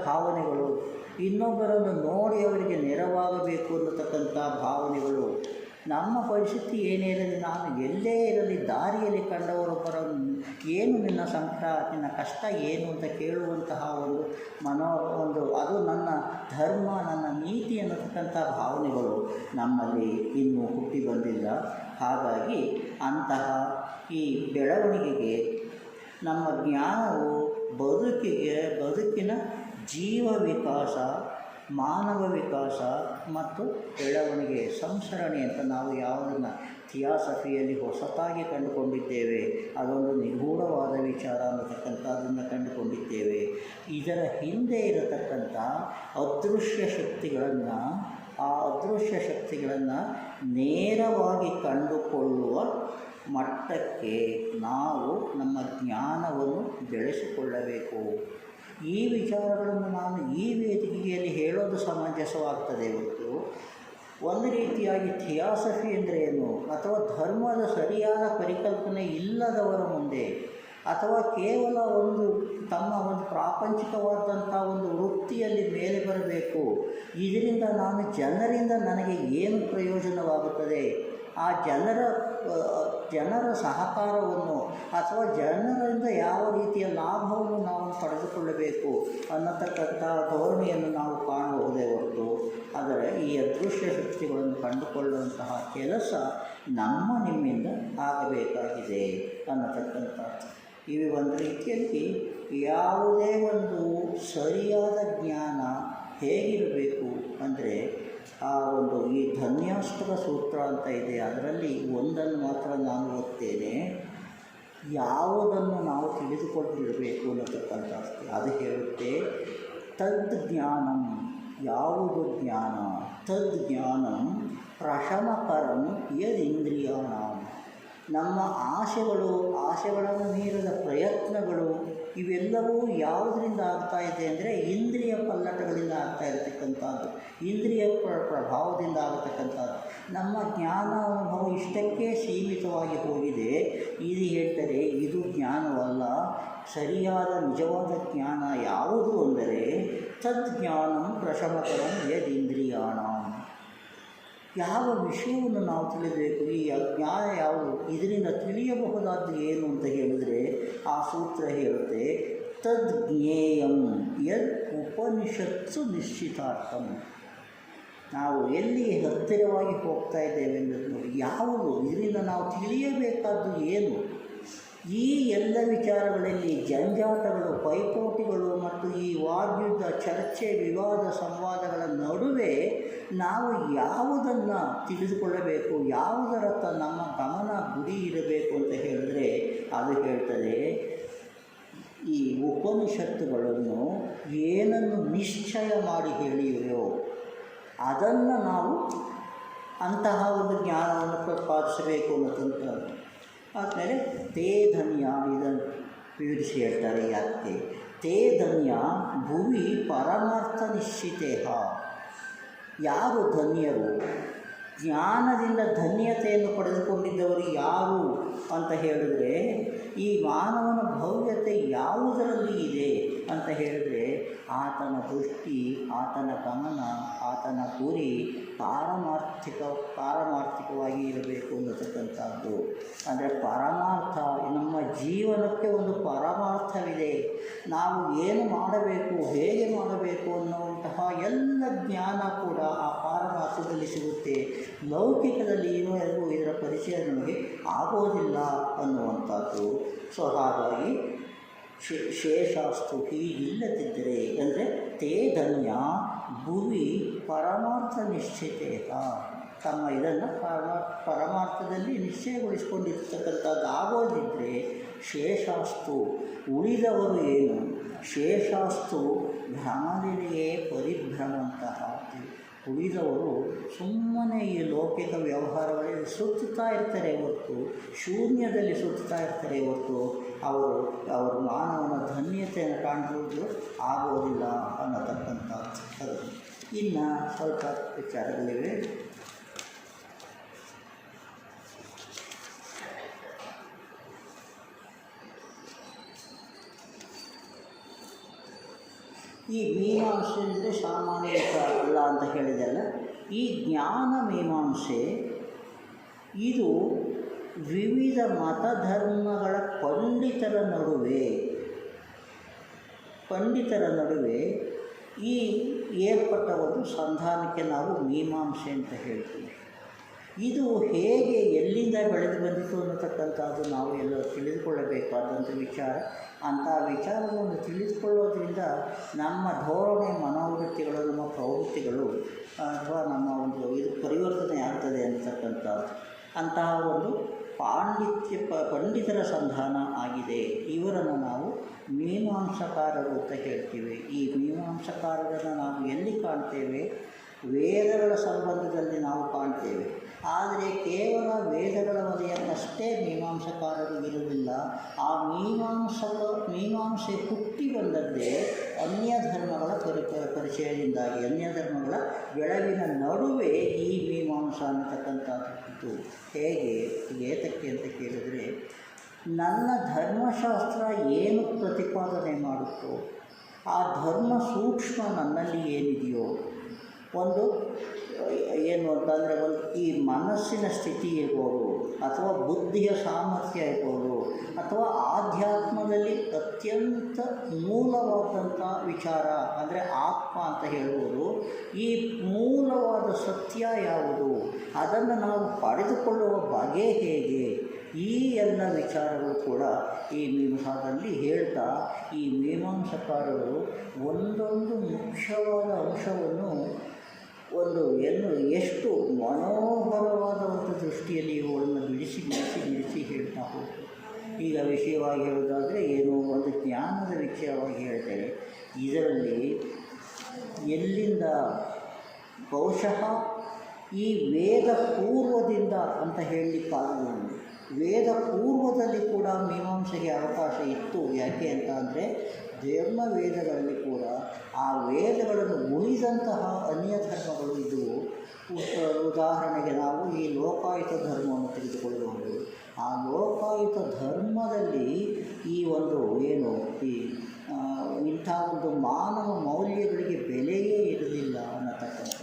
ಭಾವನೆಗಳು, ಇನ್ನೊಬ್ಬರನ್ನು ನೋಡಿ ಅವರಿಗೆ ನೆರವಾಗಬೇಕು ಅನ್ನತಕ್ಕಂಥ ಭಾವನೆಗಳು, ನಮ್ಮ ಪರಿಸ್ಥಿತಿ ಏನೇ ಇರಲಿ, ನಾನು ಎಲ್ಲೇ ಇರಲಿ ದಾರಿಯಲ್ಲಿ ಕಂಡವರೊಬ್ಬರ ಏನು ನಿನ್ನ ಸಂಕಟ, ನಿನ್ನ ಕಷ್ಟ ಏನು ಅಂತ ಕೇಳುವಂತಹ ಒಂದು ಅದು ನನ್ನ ಧರ್ಮ, ನನ್ನ ನೀತಿ ಅನ್ನತಕ್ಕಂಥ ಭಾವನೆಗಳು ನಮ್ಮಲ್ಲಿ ಇನ್ನೂ ಹುಟ್ಟಿ ಬಂದಿಲ್ಲ. ಹಾಗಾಗಿ ಅಂತಹ ಈ ಬೆಳವಣಿಗೆಗೆ ನಮ್ಮ ಜ್ಞಾನವು ಬದುಕಿನ ಜೀವ ವಿಕಾಸ, ಮಾನವ ವಿಕಾಸ ಮತ್ತು ಬೆಳವಣಿಗೆ ಸಂಸರಣೆ ಅಂತ ನಾವು ಯಾವುದನ್ನು ಥಿಯಾಸಫಿಯಲ್ಲಿ ಹೊಸತಾಗಿ ಕಂಡುಕೊಂಡಿದ್ದೇವೆ, ಅದೊಂದು ನಿಗೂಢವಾದ ವಿಚಾರ ಅನ್ನತಕ್ಕಂಥದ್ದನ್ನು ಕಂಡುಕೊಂಡಿದ್ದೇವೆ. ಇದರ ಹಿಂದೆ ಇರತಕ್ಕಂಥ ಅದೃಶ್ಯ ಶಕ್ತಿಗಳನ್ನು ನೇರವಾಗಿ ಕಂಡುಕೊಳ್ಳುವ ಮಟ್ಟಕ್ಕೆ ನಾವು ನಮ್ಮ ಜ್ಞಾನವನ್ನು ಬೆಳೆಸಿಕೊಳ್ಳಬೇಕು. ಈ ವಿಚಾರಗಳನ್ನು ನಾನು ಈ ವೇದಿಕೆಯಲ್ಲಿ ಹೇಳೋದು ಸಮಂಜಸವಾಗ್ತದೆ. ಹೊರತು ಒಂದು ರೀತಿಯಾಗಿ ಥಿಯಾಸಫಿ ಅಂದರೆ ಏನು, ಅಥವಾ ಧರ್ಮದ ಸರಿಯಾದ ಪರಿಕಲ್ಪನೆ ಇಲ್ಲದವರ ಮುಂದೆ, ಅಥವಾ ಕೇವಲ ತಮ್ಮ ಒಂದು ಪ್ರಾಪಂಚಿಕವಾದಂಥ ಒಂದು ವೃತ್ತಿಯಲ್ಲಿ ಮೇಲೆ ಬರಬೇಕು, ಇದರಿಂದ ನಾನು ಜನರಿಂದ ನನಗೆ ಏನು ಪ್ರಯೋಜನವಾಗುತ್ತದೆ, ಆ ಜನರ ಸಹಕಾರವನ್ನು ಅಥವಾ ಜನರಿಂದ ಯಾವ ರೀತಿಯ ಲಾಭವನ್ನು ನಾವು ಪಡೆದುಕೊಳ್ಳಬೇಕು ಅನ್ನತಕ್ಕಂಥ ಧೋರಣೆಯನ್ನು ನಾವು ಕಾಣಬಹುದೇ ಹೊರತು, ಆದರೆ ಈ ಅದೃಶ್ಯ ಶಕ್ತಿಗಳನ್ನು ಕಂಡುಕೊಳ್ಳುವಂತಹ ಕೆಲಸ ನಿಮ್ಮಿಂದ ಆಗಬೇಕಾಗಿದೆ ಅನ್ನತಕ್ಕಂಥ ಇವು ಒಂದು ರೀತಿಯಲ್ಲಿ ಯಾವುದೇ ಒಂದು ಸರಿಯಾದ ಜ್ಞಾನ ಹೇಗಿರಬೇಕು ಅಂದರೆ ಈ ಧನ್ಯಾಷ್ಟಕ ಸೂತ್ರ ಅಂತ ಇದೆ. ಅದರಲ್ಲಿ ಒಂದನ್ನು ಮಾತ್ರ ನಾನು ಓದ್ತೇನೆ. ಯಾವುದನ್ನು ನಾವು ತಿಳಿದುಕೊಂಡಿರಬೇಕು ಅನ್ನತಕ್ಕಂಥದ್ದು ಅದು ಹೇಳುತ್ತೆ. ತದ್ ಜ್ಞಾನಂ, ಯಾವುದು ಜ್ಞಾನ? ತದ್ ಜ್ಞಾನಂ ಪ್ರಶಮಕರಂ ಯದಿಂದ್ರಿಯಾಣಂ. ನಮ್ಮ ಆಶೆಗಳನ್ನು ಮೀರಿದ ಪ್ರಯತ್ನಗಳು ಇವೆಲ್ಲವೂ ಯಾವುದರಿಂದ ಆಗ್ತಾ ಇದೆ ಅಂದರೆ ಇಂದ್ರಿಯ ಪಲ್ಲಟಗಳಿಂದ ಆಗ್ತಾ ಇರತಕ್ಕಂಥದ್ದು, ಇಂದ್ರಿಯ ಪ್ರಭಾವದಿಂದ ಆಗತಕ್ಕಂಥದ್ದು. ನಮ್ಮ ಜ್ಞಾನ ಅನುಭವ ಇಷ್ಟಕ್ಕೆ ಸೀಮಿತವಾಗಿ ಹೋಗಿದೆ. ಇದು ಹೇಳ್ತಾರೆ ಇದು ಜ್ಞಾನವಲ್ಲ. ಸರಿಯಾದ ನಿಜವಾದ ಜ್ಞಾನ ಯಾವುದು ಅಂದರೆ ತದ್ ಜ್ಞಾನಂ ಪ್ರಶಮಕರಂ ಯದಿಂದ್ರಿಯಾಣಂ. ಯಾವ ವಿಷಯವನ್ನು ನಾವು ತಿಳಿಯಬೇಕು, ಈ ಅಜ್ಞಾನ ಯಾವುದು, ಇದರಿಂದ ತಿಳಿಯಬಹುದಾದ್ದು ಏನು ಅಂತ ಹೇಳಿದರೆ ಆ ಸೂತ್ರ ಹೇಳುತ್ತೆ ತದ್ ಜ್ಞೇಯಂ ಯದ್ ಉಪನಿಷತ್ಸು ನಿಶ್ಚಿತಾರ್ಥಂ. ನಾವು ಎಲ್ಲಿ ಹತ್ತಿರವಾಗಿ ಹೋಗ್ತಾ ಇದ್ದೇವೆ ಎಂಬುದು ನೋಡಿ. ಯಾವುದು ಇದರಿಂದ ನಾವು ತಿಳಿಯಬೇಕಾದ್ದು ಏನು? ಈ ಎಲ್ಲ ವಿಚಾರಗಳಲ್ಲಿ ಜಂಜಾಟಗಳು, ಪೈಪೋಟಿಗಳು ಮತ್ತು ಈ ವಾಗ್ಯುದ್ಧ, ಚರ್ಚೆ, ವಿವಾದ, ಸಂವಾದಗಳ ನಡುವೆ ನಾವು ಯಾವುದನ್ನು ತಿಳಿದುಕೊಳ್ಳಬೇಕು, ಯಾವುದರತ್ತ ನಮ್ಮ ಗಮನ ಗುರಿ ಇರಬೇಕು ಅಂತ ಹೇಳಿದ್ರೆ ಅದು ಹೇಳ್ತದೆ ಈ ಉಪನಿಷತ್ತುಗಳನ್ನು ಏನನ್ನು ನಿಶ್ಚಯ ಮಾಡಿ ಹೇಳಿವೆಯೋ ಅದನ್ನು ನಾವು ಅಂತಹ ಒಂದು ಜ್ಞಾನವನ್ನು ಪ್ರತಿಪಾದಿಸಬೇಕು ಅನ್ನೋದಂಥದ್ದು. ಆದಮೇಲೆ ತೇ ಧನ್ಯ, ಇದನ್ನು ವಿವರಿಸಿ ಹೇಳ್ತಾರೆ. ಯಾಕೆ ತೇ ಧನ್ಯ ಭುವಿ ಪರಮಾರ್ಥ ನಿಶ್ಚಿತೇಹ. ಯಾರು ಧನ್ಯರು, ಜ್ಞಾನದಿಂದ ಧನ್ಯತೆಯನ್ನು ಪಡೆದುಕೊಂಡಿದ್ದವರು ಯಾರು ಅಂತ ಹೇಳಿದ್ರೆ ಈ ಮಾನವನ ಭವ್ಯತೆ ಯಾವುದರಲ್ಲಿ ಇದೆ ಅಂತ ಹೇಳಿದ್ರೆ ಆತನ ದೃಷ್ಟಿ, ಆತನ ಗಮನ, ಆತನ ಗುರಿ ಪಾರಮಾರ್ಥಿಕವಾಗಿ ಇರಬೇಕು ಅನ್ನತಕ್ಕಂಥದ್ದು. ಅಂದರೆ ಪರಮಾರ್ಥ, ನಮ್ಮ ಜೀವನಕ್ಕೆ ಒಂದು ಪರಮಾರ್ಥವಿದೆ. ನಾವು ಏನು ಮಾಡಬೇಕು, ಹೇಗೆ ಮಾಡಬೇಕು ಅನ್ನುವಂತಹ ಎಲ್ಲ ಜ್ಞಾನ ಕೂಡ ಆ ಪಾರಮಾರ್ಥದಲ್ಲಿ ಸಿಗುತ್ತೆ. ಲೌಕಿಕದಲ್ಲಿ ಏನೋ ಇದರ ಪರಿಚಯ ನಮಗೆ ಆಗೋದಿಲ್ಲ ಅನ್ನುವಂಥದ್ದು. ಸೊ ಹಾಗಾಗಿ ಶೇಷಾಸ್ತು ಹೀಗಿಲ್ಲದಿದ್ದರೆ ಅಂದರೆ ತೇ ಧನ್ಯ ಭುವಿ ಪರಮಾರ್ಥ ನಿಶ್ಚಿತೇತ. ತಮ್ಮ ಇದನ್ನು ಪರಮಾರ್ಥದಲ್ಲಿ ನಿಶ್ಚಯಗೊಳಿಸಿಕೊಂಡಿರ್ತಕ್ಕಂಥದ್ದು ಆಗೋದಿದ್ದರೆ ಶೇಷಾಸ್ತು ಉಳಿದವರು ಏನು? ಶೇಷಾಸ್ತು ಭ್ರಮದಿಗೆ ಪರಿಭ್ರಮಂತಹ. ಉಳಿದವರು ಸುಮ್ಮನೆ ಈ ಲೌಕಿಕ ವ್ಯವಹಾರಗಳಲ್ಲಿ ಸುತ್ತುತ್ತಾ ಇರ್ತಾರೆ ಹೊರತು, ಶೂನ್ಯದಲ್ಲಿ ಸುತ್ತುತ್ತಾ ಇರ್ತಾರೆ ಹೊರತು ಅವರು ಮಾನವನ ಧನ್ಯತೆಯನ್ನು ಕಾಣುವುದು ಆಗೋದಿಲ್ಲ ಅನ್ನತಕ್ಕಂಥದ್ದು. ಇನ್ನು ಸ್ವಲ್ಪ ವಿಚಾರಗಳಿವೆ. ಈ ಮೀಮಾಂಸೆ ಅಂದರೆ ಸಾಮಾನ್ಯ ಅಲ್ಲ ಅಂತ ಹೇಳಿದೆಲ್ಲ. ಈ ಜ್ಞಾನ ಮೀಮಾಂಸೆ ಇದು ವಿವಿಧ ಮತಧರ್ಮಗಳ ಪಂಡಿತರ ನಡುವೆ ಈ ಏರ್ಪಟ್ಟ ಒಂದು ಸಂಧಾನಕ್ಕೆ ನಾವು ಮೀಮಾಂಸೆ ಅಂತ ಹೇಳ್ತೀವಿ. ಇದು ಹೇಗೆ ಎಲ್ಲಿಂದ ಬೆಳೆದು ಬಂದಿತು ಅನ್ನತಕ್ಕಂಥದ್ದು ನಾವು ಎಲ್ಲ ತಿಳಿದುಕೊಳ್ಳಬೇಕಾದಂಥ ವಿಚಾರ. ಅಂಥ ವಿಚಾರವನ್ನು ತಿಳಿದುಕೊಳ್ಳೋದ್ರಿಂದ ನಮ್ಮ ಧೋರಣೆ, ಮನೋವೃತ್ತಿಗಳು, ನಮ್ಮ ಪ್ರವೃತ್ತಿಗಳು ಅಥವಾ ನಮ್ಮ ಒಂದು ಇದು ಪರಿವರ್ತನೆ ಆಗ್ತದೆ ಅಂತಕ್ಕಂಥದ್ದು. ಅಂತಹ ಒಂದು ಪಂಡಿತರ ಸಂಧಾನ ಆಗಿದೆ. ಇವರನ್ನು ನಾವು ಮೀಮಾಂಸಕಾರರು ಅಂತ ಹೇಳ್ತೀವಿ. ಈ ಮೀಮಾಂಸಕಾರರನ್ನು ನಾವು ಎಲ್ಲಿ ಕಾಣ್ತೇವೆ? ವೇದಗಳ ಸಂಬಂಧದಲ್ಲಿ ನಾವು ಕಾಣ್ತೇವೆ. ಆದರೆ ಕೇವಲ ವೇದಗಳ ವಲಯಕ್ಕಷ್ಟೇ ಮೀಮಾಂಸಕಾರರು ಇರುವುದಿಲ್ಲ. ಆ ಮೀಮಾಂಸೆ ಹುಟ್ಟಿ ಬಂದದ್ದೇ ಅನ್ಯ ಧರ್ಮಗಳ ಪರಿಚಯದಿಂದಾಗಿ, ಅನ್ಯ ಧರ್ಮಗಳ ಬೆಳವಿನ ನಡುವೆ ಈ ಮೀಮಾಂಸಾ ಅನ್ನತಕ್ಕಂಥದ್ದು. ಹೇಗೆ ಏತಕ್ಕೆ ಅಂತ ಕೇಳಿದರೆ, ನನ್ನ ಧರ್ಮಶಾಸ್ತ್ರ ಏನು ಪ್ರತಿಪಾದನೆ ಮಾಡುತ್ತೋ ಆ ಧರ್ಮ ಸೂಕ್ಷ್ಮ ನನ್ನಲ್ಲಿ ಏನಿದೆಯೋ, ಒಂದು ಏನು ಅಂತಂದರೆ ಒಂದು ಈ ಮನಸ್ಸಿನ ಸ್ಥಿತಿ ಇರ್ಬೋದು, ಅಥವಾ ಬುದ್ಧಿಯ ಸಾಮರ್ಥ್ಯ ಇರ್ಬೋದು, ಅಥವಾ ಆಧ್ಯಾತ್ಮದಲ್ಲಿ ಅತ್ಯಂತ ಮೂಲವಾದಂಥ ವಿಚಾರ ಅಂದರೆ ಆತ್ಮ ಅಂತ ಹೇಳ್ಬೋದು. ಈ ಮೂಲವಾದ ಸತ್ಯ ಯಾವುದು, ಅದನ್ನು ನಾವು ಪಡೆದುಕೊಳ್ಳುವ ಬಗೆ ಹೇಗೆ, ಈ ಎಲ್ಲ ವಿಚಾರಗಳು ಕೂಡ ಈ ಮೀಮಾಂಸಾದಲ್ಲಿ ಹೇಳ್ತಾ ಈ ಮೀಮಾಂಸಕಾರರು ಒಂದೊಂದು ಮುಖ್ಯವಾದ ಅಂಶವನ್ನು ಎಷ್ಟು ಮನೋಹರವಾದ ಒಂದು ಈಗ ವಿಷಯವಾಗಿ ಹೇಳೋದಾದರೆ ಏನು ಒಂದು ಜ್ಞಾನದ ವಿಷಯವಾಗಿ ಹೇಳ್ತೇನೆ. ಇದರಲ್ಲಿ ಎಲ್ಲಿಂದ ಬಹುಶಃ ಈ ವೇದ ಪೂರ್ವದಿಂದ ಅಂತ ಹೇಳಲಿಕ್ಕಾಗಬಹುದು. ವೇದ ಪೂರ್ವದಲ್ಲಿ ಕೂಡ ಮೀಮಾಂಸೆಗೆ ಅವಕಾಶ ಇತ್ತು. ಯಾಕೆ ಅಂತ ಅಂದರೆ ಧರ್ಮ ವೇದಗಳಲ್ಲಿ ಕೂಡ ಆ ವೇದಗಳನ್ನು ಉಳಿದಂತಹ ಅನ್ಯ ಧರ್ಮಗಳು ಇದ್ದವು. ಉದಾಹರಣೆಗೆ ನಾವು ಈ ಲೋಕಾಯುತ ಧರ್ಮವನ್ನು ತೆಗೆದುಕೊಳ್ಳಬಹುದು. ಆ ಲೋಕಾಯುತ ಧರ್ಮದಲ್ಲಿ ಈ ಒಂದು ಏನು ಈ ಇಂಥ ಒಂದು ಮಾನವ ಮೌಲ್ಯಗಳಿಗೆ ಬೆಲೆಯೇ ಇರಲಿಲ್ಲ ಅನ್ನತಕ್ಕಂಥ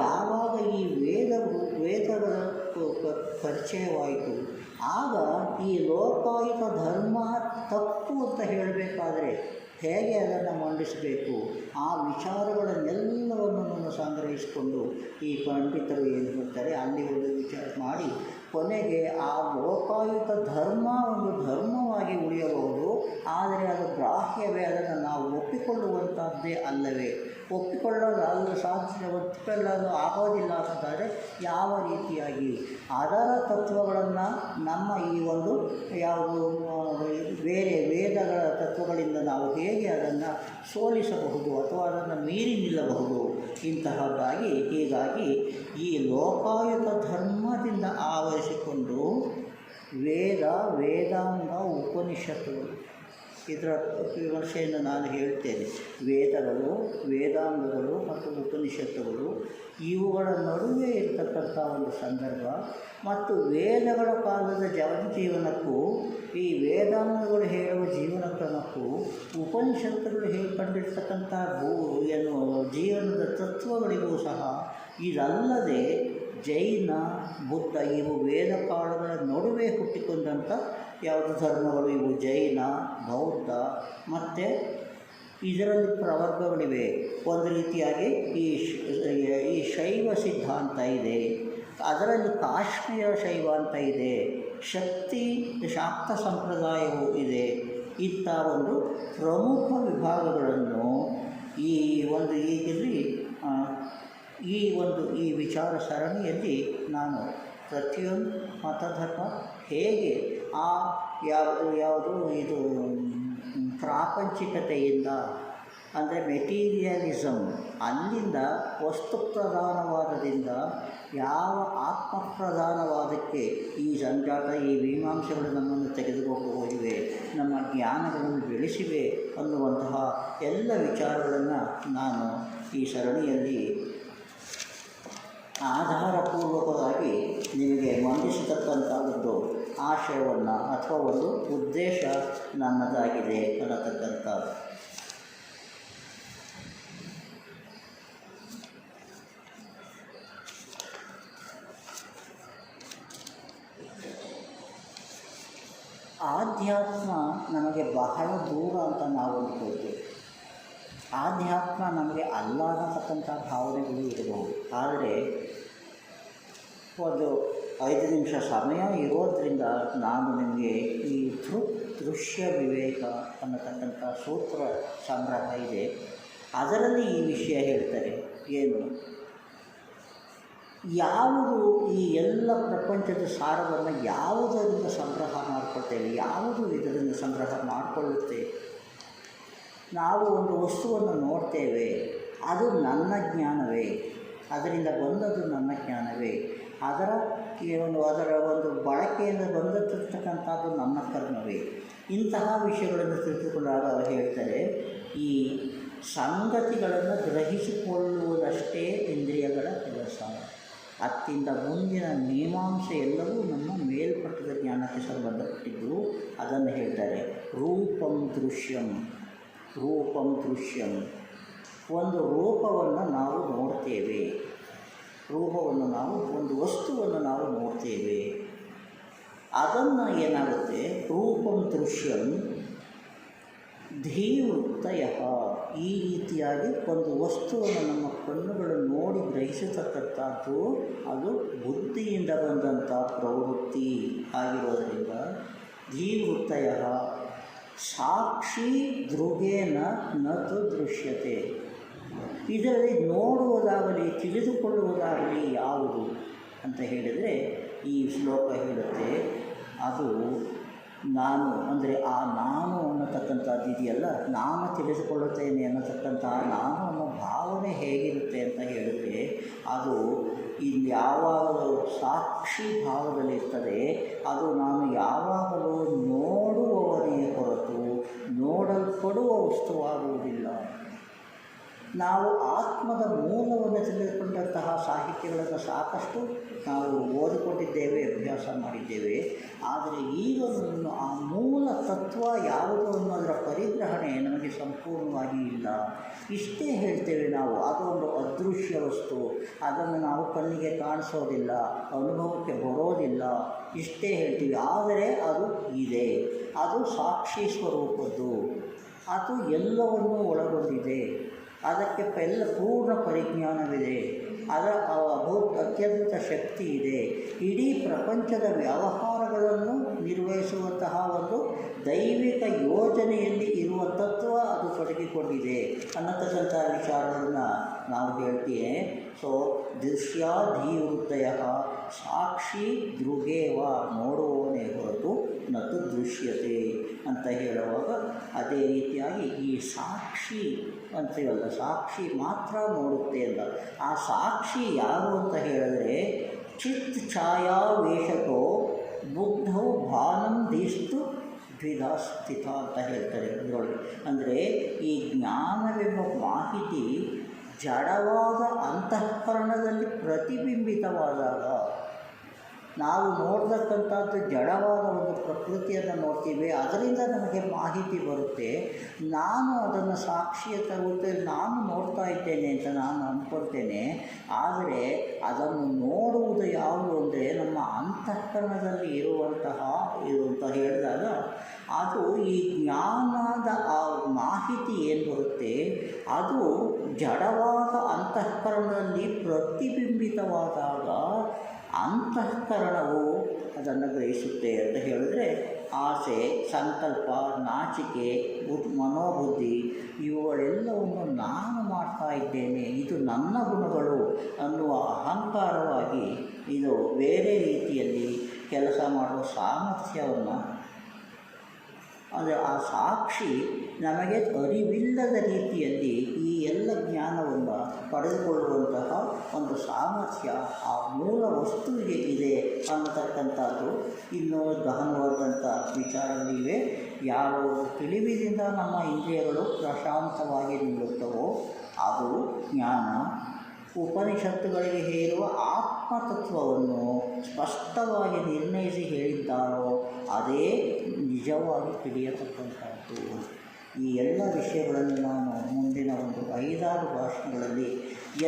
ಯಾವಾಗ ಈ ವೇದಗಳ ಪರಿಚಯವಾಯಿತು, ಆಗ ಈ ಲೋಕಾಯುತ ಧರ್ಮ ತಪ್ಪು ಅಂತ ಹೇಳಬೇಕಾದ್ರೆ ಹೇಗೆ ಅದನ್ನು ಮಂಡಿಸಬೇಕು, ಆ ವಿಚಾರಗಳನ್ನೆಲ್ಲವನ್ನು ಸಂಗ್ರಹಿಸಿಕೊಂಡು ಈ ಪಂಡಿತರು ಏನು ಹೇಳ್ತಾರೆ ಅಲ್ಲಿ ಒಂದು ವಿಚಾರ ಮಾಡಿ ಕೊನೆಗೆ ಆ ಲೋಕಾಯುತ ಧರ್ಮ ಒಂದು ಧರ್ಮವಾಗಿ ಉಳಿಯಬಹುದು. ಆದರೆ ಅದು ಗ್ರಾಹ್ಯವೇ, ಅದನ್ನು ನಾವು ಒಪ್ಪಿಕೊಳ್ಳುವಂಥದ್ದೇ ಅಲ್ಲವೇ, ಒಪ್ಪಿಕೊಳ್ಳೋದು ಆಗೋದಿಲ್ಲ ಅಂತಂದರೆ ಯಾವ ರೀತಿಯಾಗಿ ಅದರ ತತ್ವಗಳನ್ನು ನಮ್ಮ ಈ ಒಂದು ಯಾವುದು ಬೇರೆ ವೇದಗಳ ತತ್ವಗಳಿಂದ ನಾವು ಹೇಗೆ ಅದನ್ನು ಸೋಲಿಸಬಹುದು ಅಥವಾ ಅದನ್ನು ಮೀರಿ ನಿಲ್ಲಬಹುದು. ಹೀಗಾಗಿ ಈ ಲೋಕಾಯುತ ಧರ್ಮದಿಂದ ಆವರಿಸಿಕೊಂಡು ವೇದಾಂಗ ಉಪನಿಷತ್ತುಗಳು, ಇದರ ವಿಮರ್ಶೆಯನ್ನು ನಾನು ಹೇಳ್ತೇನೆ. ವೇದಾಂಗಗಳು ಮತ್ತು ಉಪನಿಷತ್ತುಗಳು ಇವುಗಳ ನಡುವೆ ಇರತಕ್ಕಂಥ ಒಂದು ಸಂದರ್ಭ ಮತ್ತು ವೇದಗಳ ಕಾಲದ ಜೀವನಕ್ಕೂ ಈ ವೇದಾಂಗಗಳು ಹೇಳುವ ಜೀವನ ಕ್ರಮಕ್ಕೂ ಉಪನಿಷತ್ತುಗಳು ಹೇಳಿಕೊಂಡಿರ್ತಕ್ಕಂಥ ಜೀವನದ ತತ್ವಗಳಿಗೂ ಸಹ ಇದಲ್ಲದೆ ಜೈನ, ಬುದ್ಧ ಇವು ವೇದ ಕಾಲಗಳ ನಡುವೆ ಹುಟ್ಟಿಕೊಂಡಂಥ ಯಾವುದು ಧರ್ಮಗಳು ಇವು ಜೈನ, ಬೌದ್ಧ ಮತ್ತು ಇದರಲ್ಲಿ ಪ್ರವರ್ಗಗಳಿವೆ. ಒಂದು ರೀತಿಯಾಗಿ ಈ ಶೈವ ಸಿದ್ಧಾಂತ ಇದೆ, ಅದರಲ್ಲಿ ಕಾಶ್ಮೀರ ಶೈವ ಅಂತ ಇದೆ, ಶಾಕ್ತ ಸಂಪ್ರದಾಯವು ಇದೆ. ಇಂಥ ಒಂದು ಪ್ರಮುಖ ವಿಭಾಗಗಳನ್ನು ಈ ವಿಚಾರ ಸರಣಿಯಲ್ಲಿ ನಾನು ಪ್ರತಿಯೊಂದು ಮತಧರ್ಮ ಹೇಗೆ ಯಾವುದು ಇದು ಪ್ರಾಪಂಚಿಕತೆಯಿಂದ ಅಂದರೆ ಮೆಟೀರಿಯಲಿಸಮ್, ಅಲ್ಲಿಂದ ವಸ್ತು ಪ್ರಧಾನವಾದದಿಂದ ಯಾವ ಆತ್ಮ ಪ್ರಧಾನವಾದಕ್ಕೆ ಈ ಸಂಜಾಟ ಈ ಮೀಮಾಂಸೆಗಳು ನಮ್ಮನ್ನು ತೆಗೆದುಕೊಂಡು ಹೋಗಿವೆ, ನಮ್ಮ ಜ್ಞಾನಗಳನ್ನು ಬೆಳೆಸಿವೆ ಅನ್ನುವಂತಹ ಎಲ್ಲ ವಿಚಾರಗಳನ್ನು ನಾನು ಈ ಸರಣಿಯಲ್ಲಿ ಆಧಾರಪೂರ್ವಕವಾಗಿ ನಿಮಗೆ ಮಂಡಿಸತಕ್ಕಂಥ ಒಂದು ಆಶಯವನ್ನು ಅಥವಾ ಒಂದು ಉದ್ದೇಶ ನನ್ನದಾಗಿದೆ ಅನ್ನತಕ್ಕಂಥದ್ದು. ಆಧ್ಯಾತ್ಮ ನಮಗೆ ಬಹಳ ದೂರ ಅಂತ ನಾವು ಅಂದ್ಕೊಳ್ತೇವೆ. ಆಧ್ಯಾತ್ಮ ನಮಗೆ ಅಲ್ಲ ಅನ್ನತಕ್ಕಂಥ ಭಾವನೆಗಳು ಇರಬಹುದು. ಆದರೆ ಒಂದು 5 ನಿಮಿಷ ಸಮಯ ಇರೋದರಿಂದ ನಾನು ನಿಮಗೆ ಈ ದೃಶ್ಯ ವಿವೇಕ ಅನ್ನತಕ್ಕಂಥ ಸೂತ್ರ ಸಂಗ್ರಹ ಇದೆ, ಅದರಲ್ಲಿ ಈ ವಿಷಯ ಹೇಳ್ತಾರೆ. ಏನು ಯಾವುದು ಈ ಎಲ್ಲ ಪ್ರಪಂಚದ ಸಾರವನ್ನು ಯಾವುದರಿಂದ ಸಂಗ್ರಹ ಮಾಡಿಕೊಳ್ತೇವೆ, ಯಾವುದು ಇದರಿಂದ ಸಂಗ್ರಹ ಮಾಡಿಕೊಳ್ಳುತ್ತೆ. ನಾವು ಒಂದು ವಸ್ತುವನ್ನು ನೋಡ್ತೇವೆ, ಅದು ನನ್ನ ಜ್ಞಾನವೇ, ಅದರಿಂದ ಬಂದದ್ದು ನನ್ನ ಜ್ಞಾನವೇ, ಅದರ ಒಂದು ಬಳಕೆಯಿಂದ ಬಂದಿರತಕ್ಕಂಥದ್ದು ನನ್ನ ಕರ್ಮವೇ. ಇಂತಹ ವಿಷಯಗಳನ್ನು ತಿಳಿದುಕೊಂಡಾಗ ಅವರು ಹೇಳ್ತಾರೆ, ಈ ಸಂಗತಿಗಳನ್ನು ಗ್ರಹಿಸಿಕೊಳ್ಳುವುದಷ್ಟೇ ಇಂದ್ರಿಯಗಳ ಕೆಲಸ. ಅತ್ತಿಂದ ಮುಂದಿನ ಮೀಮಾಂಸೆ ಎಲ್ಲವೂ ನಮ್ಮ ಮೇಲ್ಪಟ್ಟದ ಜ್ಞಾನಕ್ಕೆ ಸಂಬಂಧಪಟ್ಟಿದ್ದು. ಅದನ್ನು ಹೇಳ್ತಾರೆ ರೂಪಂ ದೃಶ್ಯಂ. ಒಂದು ರೂಪವನ್ನು ನಾವು ನೋಡ್ತೇವೆ, ಒಂದು ವಸ್ತುವನ್ನು ನಾವು ನೋಡ್ತೇವೆ. ಅದನ್ನು ಏನಾಗುತ್ತೆ, ರೂಪಂ ದೃಶ್ಯಂ ಧೀವೃತ್ತಯ. ಈ ರೀತಿಯಾಗಿ ಒಂದು ವಸ್ತುವನ್ನು ನಮ್ಮ ಕಣ್ಣುಗಳು ನೋಡಿ ಗ್ರಹಿಸತಕ್ಕಂಥದ್ದು ಅದು ಬುದ್ಧಿಯಿಂದ ಬಂದಂಥ ಪ್ರವೃತ್ತಿ ಆಗಿರೋದರಿಂದ ಧೀವೃತ್ತಯ ಸಾಕ್ಷಿ ದೃಗೇನ ನತು ದೃಶ್ಯತೆ. ಇದರಲ್ಲಿ ನೋಡುವುದಾಗಲಿ ತಿಳಿದುಕೊಳ್ಳುವುದಾಗಲಿ ಯಾವುದು ಅಂತ ಹೇಳಿದರೆ ಈ ಶ್ಲೋಕ ಹೇಳುತ್ತೆ, ಅದು ನಾನು ಅಂದರೆ ಆ ನಾನು ಅನ್ನತಕ್ಕಂಥದ್ದು ಇದೆಯಲ್ಲ, ನಾನು ತಿಳಿದುಕೊಳ್ಳುತ್ತೇನೆ ಅನ್ನತಕ್ಕಂಥ ನಾನು ಅನ್ನೋ ಭಾವನೆ ಹೇಗಿರುತ್ತೆ ಅಂತ ಹೇಳಿದರೆ, ಅದು ಇಲ್ಲಿ ಯಾವಾಗಲೂ ಸಾಕ್ಷಿ ಭಾವದಲ್ಲಿರ್ತದೆ. ಅದು ನಾನು ಯಾವಾಗಲೂ ನೋಡುವವನೇ ಹೊರತು ನೋಡಲ್ಪಡುವ ವಸ್ತುವಾಗುವುದಿಲ್ಲ. ನಾವು ಆತ್ಮದ ಮೂಲವನ್ನು ತಿಳಿದುಕೊಂಡಂತಹ ಸಾಹಿತ್ಯಗಳನ್ನು ಸಾಕಷ್ಟು ನಾವು ಓದಿಕೊಂಡಿದ್ದೇವೆ, ಅಭ್ಯಾಸ ಮಾಡಿದ್ದೇವೆ. ಆದರೆ ಈಗಲೂ ಆ ಮೂಲ ತತ್ವ ಯಾವುದು ಅನ್ನೋದರ ಪರಿಗ್ರಹಣೆ ನಮಗೆ ಸಂಪೂರ್ಣವಾಗಿ ಇಲ್ಲ. ಇಷ್ಟೇ ಹೇಳ್ತೇವೆ ನಾವು. ಅದೊಂದು ಅದೃಶ್ಯ ವಸ್ತು, ಅದನ್ನು ನಾವು ಕಣ್ಣಿಗೆ ಕಾಣಿಸೋದಿಲ್ಲ, ಅನುಭವಕ್ಕೆ ಬರೋದಿಲ್ಲ, ಇಷ್ಟೇ ಹೇಳ್ತೀವಿ. ಆದರೆ ಅದು ಇದೆ, ಅದು ಸಾಕ್ಷಿ ಸ್ವರೂಪದ್ದು, ಅದು ಎಲ್ಲವನ್ನೂ ಒಳಗೊಂಡಿದೆ, ಅದಕ್ಕೆ ಪೂರ್ಣ ಪರಿಜ್ಞಾನವಿದೆ, ಅದರ ಅತ್ಯದ್ಭುತ ಶಕ್ತಿ ಇದೆ. ಇಡೀ ಪ್ರಪಂಚದ ವ್ಯವಹಾರಗಳನ್ನು ನಿರ್ವಹಿಸುವಂತಹ ಒಂದು ದೈವಿಕ ಯೋಜನೆಯಲ್ಲಿ ಇರುವ ತತ್ವ ಅದು ತೊಡಗಿಕೊಂಡಿದೆ ಅನ್ನತಕ್ಕಂಥ ವಿಚಾರಗಳನ್ನು ನಾವು ಹೇಳ್ತೀವಿ. ಸೊ ದೃಶ್ಯಾಧೀವೃತ್ತಯ ಸಾಕ್ಷಿ ದೃಗೇವ, ನೋಡುವವನೇ ಹೊರತು ನತು ದೃಶ್ಯತೆ ಅಂತ ಹೇಳುವಾಗ, ಅದೇ ರೀತಿಯಾಗಿ ಈ ಸಾಕ್ಷಿ ಅಂತೀವಲ್ಲ, ಸಾಕ್ಷಿ ಮಾತ್ರ ನೋಡುತ್ತೆ ಅಲ್ಲ. ಆ ಸಾಕ್ಷಿ ಯಾರು ಅಂತ ಹೇಳಿದ್ರೆ, ಚಿತ್ ಛಾಯಾವೇಶಕೋ ಬುದ್ಧೌ ಭಾನಂ ದೀಸ್ತು ದ್ವಿಧಾ ಸ್ಥಿತ ಅಂತ ಹೇಳ್ತಾರೆ ಇದರೊಳಗೆ. ಅಂದರೆ ಈ ಜ್ಞಾನವೆಂಬ ಮಾಹಿತಿ ಜಡವಾದ ಅಂತಃಕರಣದಲ್ಲಿ ಪ್ರತಿಬಿಂಬಿತವಾದಾಗ, ನಾವು ನೋಡ್ತಕ್ಕಂಥದ್ದು ಜಡವಾದ ಒಂದು ಪ್ರಕೃತಿಯನ್ನು ನೋಡ್ತೀವಿ, ಅದರಿಂದ ನಮಗೆ ಮಾಹಿತಿ ಬರುತ್ತೆ. ನಾನು ಅದನ್ನು ಸಾಕ್ಷಿಯ ತರುತ್ತೆ, ನಾನು ನೋಡ್ತಾ ಇದ್ದೇನೆ ಅಂತ ನಾನು ಅಂದ್ಕೊಳ್ತೇನೆ. ಆದರೆ ಅದನ್ನು ನೋಡುವುದು ಯಾವುದು ಅಂದರೆ ನಮ್ಮ ಅಂತಃಕರಣದಲ್ಲಿ ಇರುವಂತಹ ಇದು ಅಂತ ಹೇಳಿದಾಗ, ಅದು ಈ ಜ್ಞಾನದ ಆ ಮಾಹಿತಿ ಏನು ಬರುತ್ತೆ, ಅದು ಜಡವಾದ ಅಂತಃಕರಣದಲ್ಲಿ ಪ್ರತಿಬಿಂಬಿತವಾದಾಗ ಅಂತಃಕರಣವು ಅದನ್ನು ಗ್ರಹಿಸುತ್ತೆ ಅಂತ ಹೇಳಿದ್ರೆ, ಆಸೆ, ಸಂಕಲ್ಪ, ನಾಚಿಕೆ, ಮನೋಬುದ್ಧಿ ಇವುಗಳೆಲ್ಲವನ್ನು ನಾನು ಮಾಡ್ತಾ ಇದ್ದೇನೆ, ಇದು ನನ್ನ ಗುಣಗಳು ಅನ್ನುವ ಅಹಂಕಾರವಾಗಿ ಇದು ಬೇರೆ ರೀತಿಯಲ್ಲಿ ಕೆಲಸ ಮಾಡುವ ಸಾಮರ್ಥ್ಯವನ್ನು, ಅಂದರೆ ಆ ಸಾಕ್ಷಿ ನಮಗೆ ಅರಿವಿಲ್ಲದ ರೀತಿಯಲ್ಲಿ ಈ ಎಲ್ಲ ಜ್ಞಾನವನ್ನು ಪಡೆದುಕೊಳ್ಳುವಂತಹ ಒಂದು ಸಾಮರ್ಥ್ಯ ಆ ಮೂಲ ವಸ್ತುವಿಗೆ ಇದೆ ಅನ್ನತಕ್ಕಂಥದ್ದು ಇನ್ನೂ ಗಹನವಾದಂಥ ವಿಚಾರಗಳಿವೆ. ಯಾವ ತಿಳಿವಿನಿಂದ ನಮ್ಮ ಇಂದ್ರಿಯಗಳು ಪ್ರಶಾಂತವಾಗಿ ನಿಲ್ಲುತ್ತವೋ ಅದು ಜ್ಞಾನ. ಉಪನಿಷತ್ತುಗಳಿಗೆ ಹೇರುವ ಆತ್ಮತತ್ವವನ್ನು ಸ್ಪಷ್ಟವಾಗಿ ನಿರ್ಣಯಿಸಿ ಹೇಳಿದ್ದಾರೋ ಅದೇ ನಿಜವಾಗಿ ತಿಳಿಯತಕ್ಕಂಥದ್ದು. ಈ ಎಲ್ಲ ವಿಷಯಗಳನ್ನು ನಾನು ಮುಂದಿನ ಒಂದು 5-6 ಭಾಷಣಗಳಲ್ಲಿ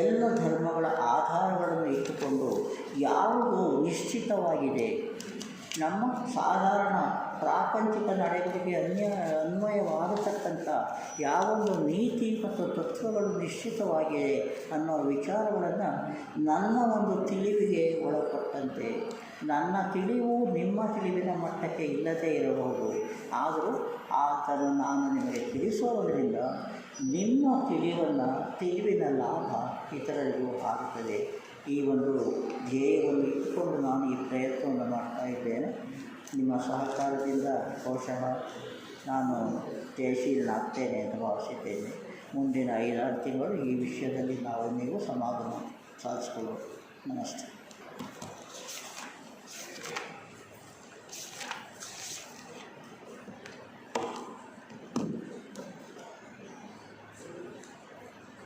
ಎಲ್ಲ ಧರ್ಮಗಳ ಆಧಾರಗಳನ್ನು ಇಟ್ಟುಕೊಂಡು ಯಾವುದು ನಿಶ್ಚಿತವಾಗಿದೆ, ನಮ್ಮ ಸಾಧಾರಣ ಪ್ರಾಪಂಚಿಕ ನಡೆಗಳಿಗೆ ಅನ್ವಯವಾಗತಕ್ಕಂಥ ಯಾವೊಂದು ನೀತಿ ಮತ್ತು ತತ್ವಗಳು ನಿಶ್ಚಿತವಾಗಿದೆ ಅನ್ನೋ ವಿಚಾರಗಳನ್ನು ನನ್ನ ಒಂದು ತಿಳಿವಿಗೆ ಒಳಪಟ್ಟಂತೆ, ನನ್ನ ತಿಳಿವು ನಿಮ್ಮ ತಿಳಿವಿನ ಮಟ್ಟಕ್ಕೆ ಇಲ್ಲದೇ ಇರಬಹುದು, ಆದರೂ ಅದನ್ನು ನಾನು ನಿಮಗೆ ತಿಳಿಸೋದರಿಂದ ನಿಮ್ಮ ತಿಳಿವಿನ ಲಾಭ ಇತರರಿಗೂ ಆಗುತ್ತದೆ. ಈ ಒಂದು ಧ್ಯೇಯವನ್ನು ಇಟ್ಟುಕೊಂಡು ನಾನು ಈ ಪ್ರಯತ್ನವನ್ನು ಮಾಡ್ತಾ ಇದ್ದೇನೆ. ನಿಮ್ಮ ಸಹಕಾರದಿಂದ ಬಹುಶಃ ನಾನು ಜಯಶೀಲನಾಗ್ತೇನೆ ಅಂತ ಭಾವಿಸಿದ್ದೇನೆ. ಮುಂದಿನ 5-6 ತಿಂಗಳು ಈ ವಿಷಯದಲ್ಲಿ ನೀವು ಸಮಾಧಾನ ಸಾಧಿಸಿಕೊಳ್ಳೋಣ. ನಮಸ್ತೆ.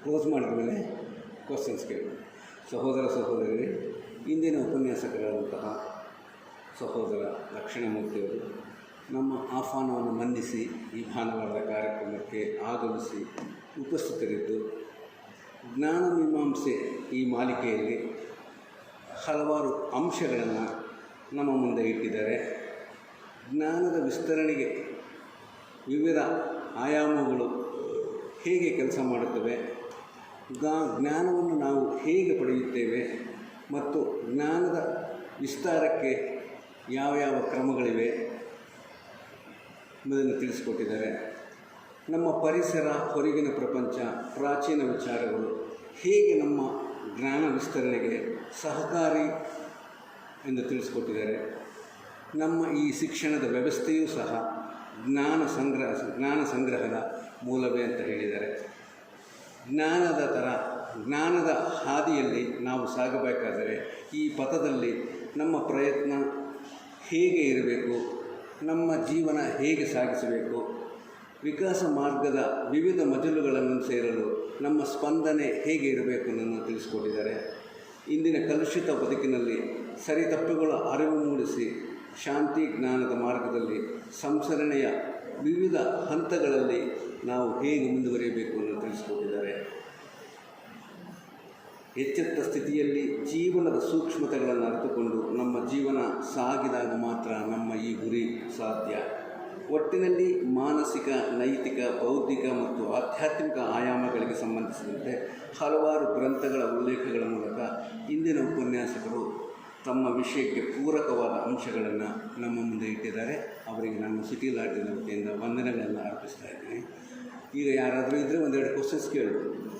ಕ್ಲೋಸ್ ಮಾಡಿದ ಮೇಲೆ ಕ್ವಶನ್ಸ್ ಕೇಳಿ. ಸಹೋದರ ಸಹೋದರಿ, ಇಂದಿನ ಉಪನ್ಯಾಸಕರಾದಂತಹ ಸಹೋದರ ದಕ್ಷಿಣಮೂರ್ತಿಯವರು ನಮ್ಮ ಆಹ್ವಾನವನ್ನು ಮನ್ನಿಸಿ ಈ ಭಾನುವಾರದ ಕಾರ್ಯಕ್ರಮಕ್ಕೆ ಆಗಮಿಸಿ ಉಪಸ್ಥಿತರಿದ್ದು, ಜ್ಞಾನ ಮೀಮಾಂಸೆ ಈ ಮಾಲಿಕೆಯಲ್ಲಿ ಹಲವಾರು ಅಂಶಗಳನ್ನು ನಮ್ಮ ಮುಂದೆ ಇಟ್ಟಿದ್ದಾರೆ. ಜ್ಞಾನದ ವಿಸ್ತರಣೆಗೆ ವಿವಿಧ ಆಯಾಮಗಳು ಹೇಗೆ ಕೆಲಸ ಮಾಡುತ್ತವೆ, ಜ್ಞಾನವನ್ನು ನಾವು ಹೇಗೆ ಪಡೆಯುತ್ತೇವೆ ಮತ್ತು ಜ್ಞಾನದ ವಿಸ್ತಾರಕ್ಕೆ ಯಾವ ಯಾವ ಕ್ರಮಗಳಿವೆ ಎಂಬುದನ್ನು ತಿಳಿಸಿಕೊಟ್ಟಿದ್ದಾರೆ. ನಮ್ಮ ಪರಿಸರ, ಹೊರಗಿನ ಪ್ರಪಂಚ, ಪ್ರಾಚೀನ ವಿಚಾರಗಳು ಹೇಗೆ ನಮ್ಮ ಜ್ಞಾನ ವಿಸ್ತರಣೆಗೆ ಸಹಕಾರಿ ಎಂದು ತಿಳಿಸಿಕೊಟ್ಟಿದ್ದಾರೆ. ನಮ್ಮ ಈ ಶಿಕ್ಷಣದ ವ್ಯವಸ್ಥೆಯೂ ಸಹ ಜ್ಞಾನ ಸಂಗ್ರಹದ ಮೂಲವೇ ಅಂತ ಹೇಳಿದ್ದಾರೆ. ಜ್ಞಾನದ ಹಾದಿಯಲ್ಲಿ ನಾವು ಸಾಗಬೇಕಾದರೆ ಈ ಪಥದಲ್ಲಿ ನಮ್ಮ ಪ್ರಯತ್ನ ಹೇಗೆ ಇರಬೇಕು, ನಮ್ಮ ಜೀವನ ಹೇಗೆ ಸಾಗಿಸಬೇಕು, ವಿಕಾಸ ಮಾರ್ಗದ ವಿವಿಧ ಮಜಲುಗಳನ್ನು ಸೇರಲು ನಮ್ಮ ಸ್ಪಂದನೆ ಹೇಗೆ ಇರಬೇಕು ಅನ್ನೋದನ್ನು ತಿಳಿಸ್ಕೊಟ್ಟಿದ್ದಾರೆ. ಇಂದಿನ ಕಲುಷಿತ ಬದುಕಿನಲ್ಲಿ ಸರಿತಪ್ಪುಗಳ ಅರಿವು ಮೂಡಿಸಿ ಶಾಂತಿ ಜ್ಞಾನದ ಮಾರ್ಗದಲ್ಲಿ ಸಂಸರಣೆಯ ವಿವಿಧ ಹಂತಗಳಲ್ಲಿ ನಾವು ಹೇಗೆ ಮುಂದುವರಿಯಬೇಕು ಅನ್ನೋದು ತಿಳಿಸ್ಕೊಟ್ಟಿದ್ದಾರೆ. ಎಚ್ಚೆತ್ತ ಸ್ಥಿತಿಯಲ್ಲಿ ಜೀವನದ ಸೂಕ್ಷ್ಮತೆಗಳನ್ನು ಅರಿತುಕೊಂಡು ನಮ್ಮ ಜೀವನ ಸಾಗಿದಾಗ ಮಾತ್ರ ನಮ್ಮ ಈ ಗುರಿ ಸಾಧ್ಯ. ಒಟ್ಟಿನಲ್ಲಿ ಮಾನಸಿಕ, ನೈತಿಕ, ಬೌದ್ಧಿಕ ಮತ್ತು ಆಧ್ಯಾತ್ಮಿಕ ಆಯಾಮಗಳಿಗೆ ಸಂಬಂಧಿಸಿದಂತೆ ಹಲವಾರು ಗ್ರಂಥಗಳ ಉಲ್ಲೇಖಗಳ ಮೂಲಕ ಇಂದಿನ ಉಪನ್ಯಾಸಕರು ತಮ್ಮ ವಿಷಯಕ್ಕೆ ಪೂರಕವಾದ ಅಂಶಗಳನ್ನು ನಮ್ಮ ಮುಂದೆ ಇಟ್ಟಿದ್ದಾರೆ. ಅವರಿಗೆ ನಾನು ಸಿಟಿ ಲಾಡ್ಜಿನ ವತಿಯಿಂದ ವಂದನೆಗಳನ್ನು ಅರ್ಪಿಸ್ತಾ ಇದ್ದೀನಿ. ಈಗ ಯಾರಾದರೂ ಇದ್ದರೆ ಒಂದೆರಡು ಕ್ವಶನ್ಸ್ ಕೇಳ್ಬೋದು.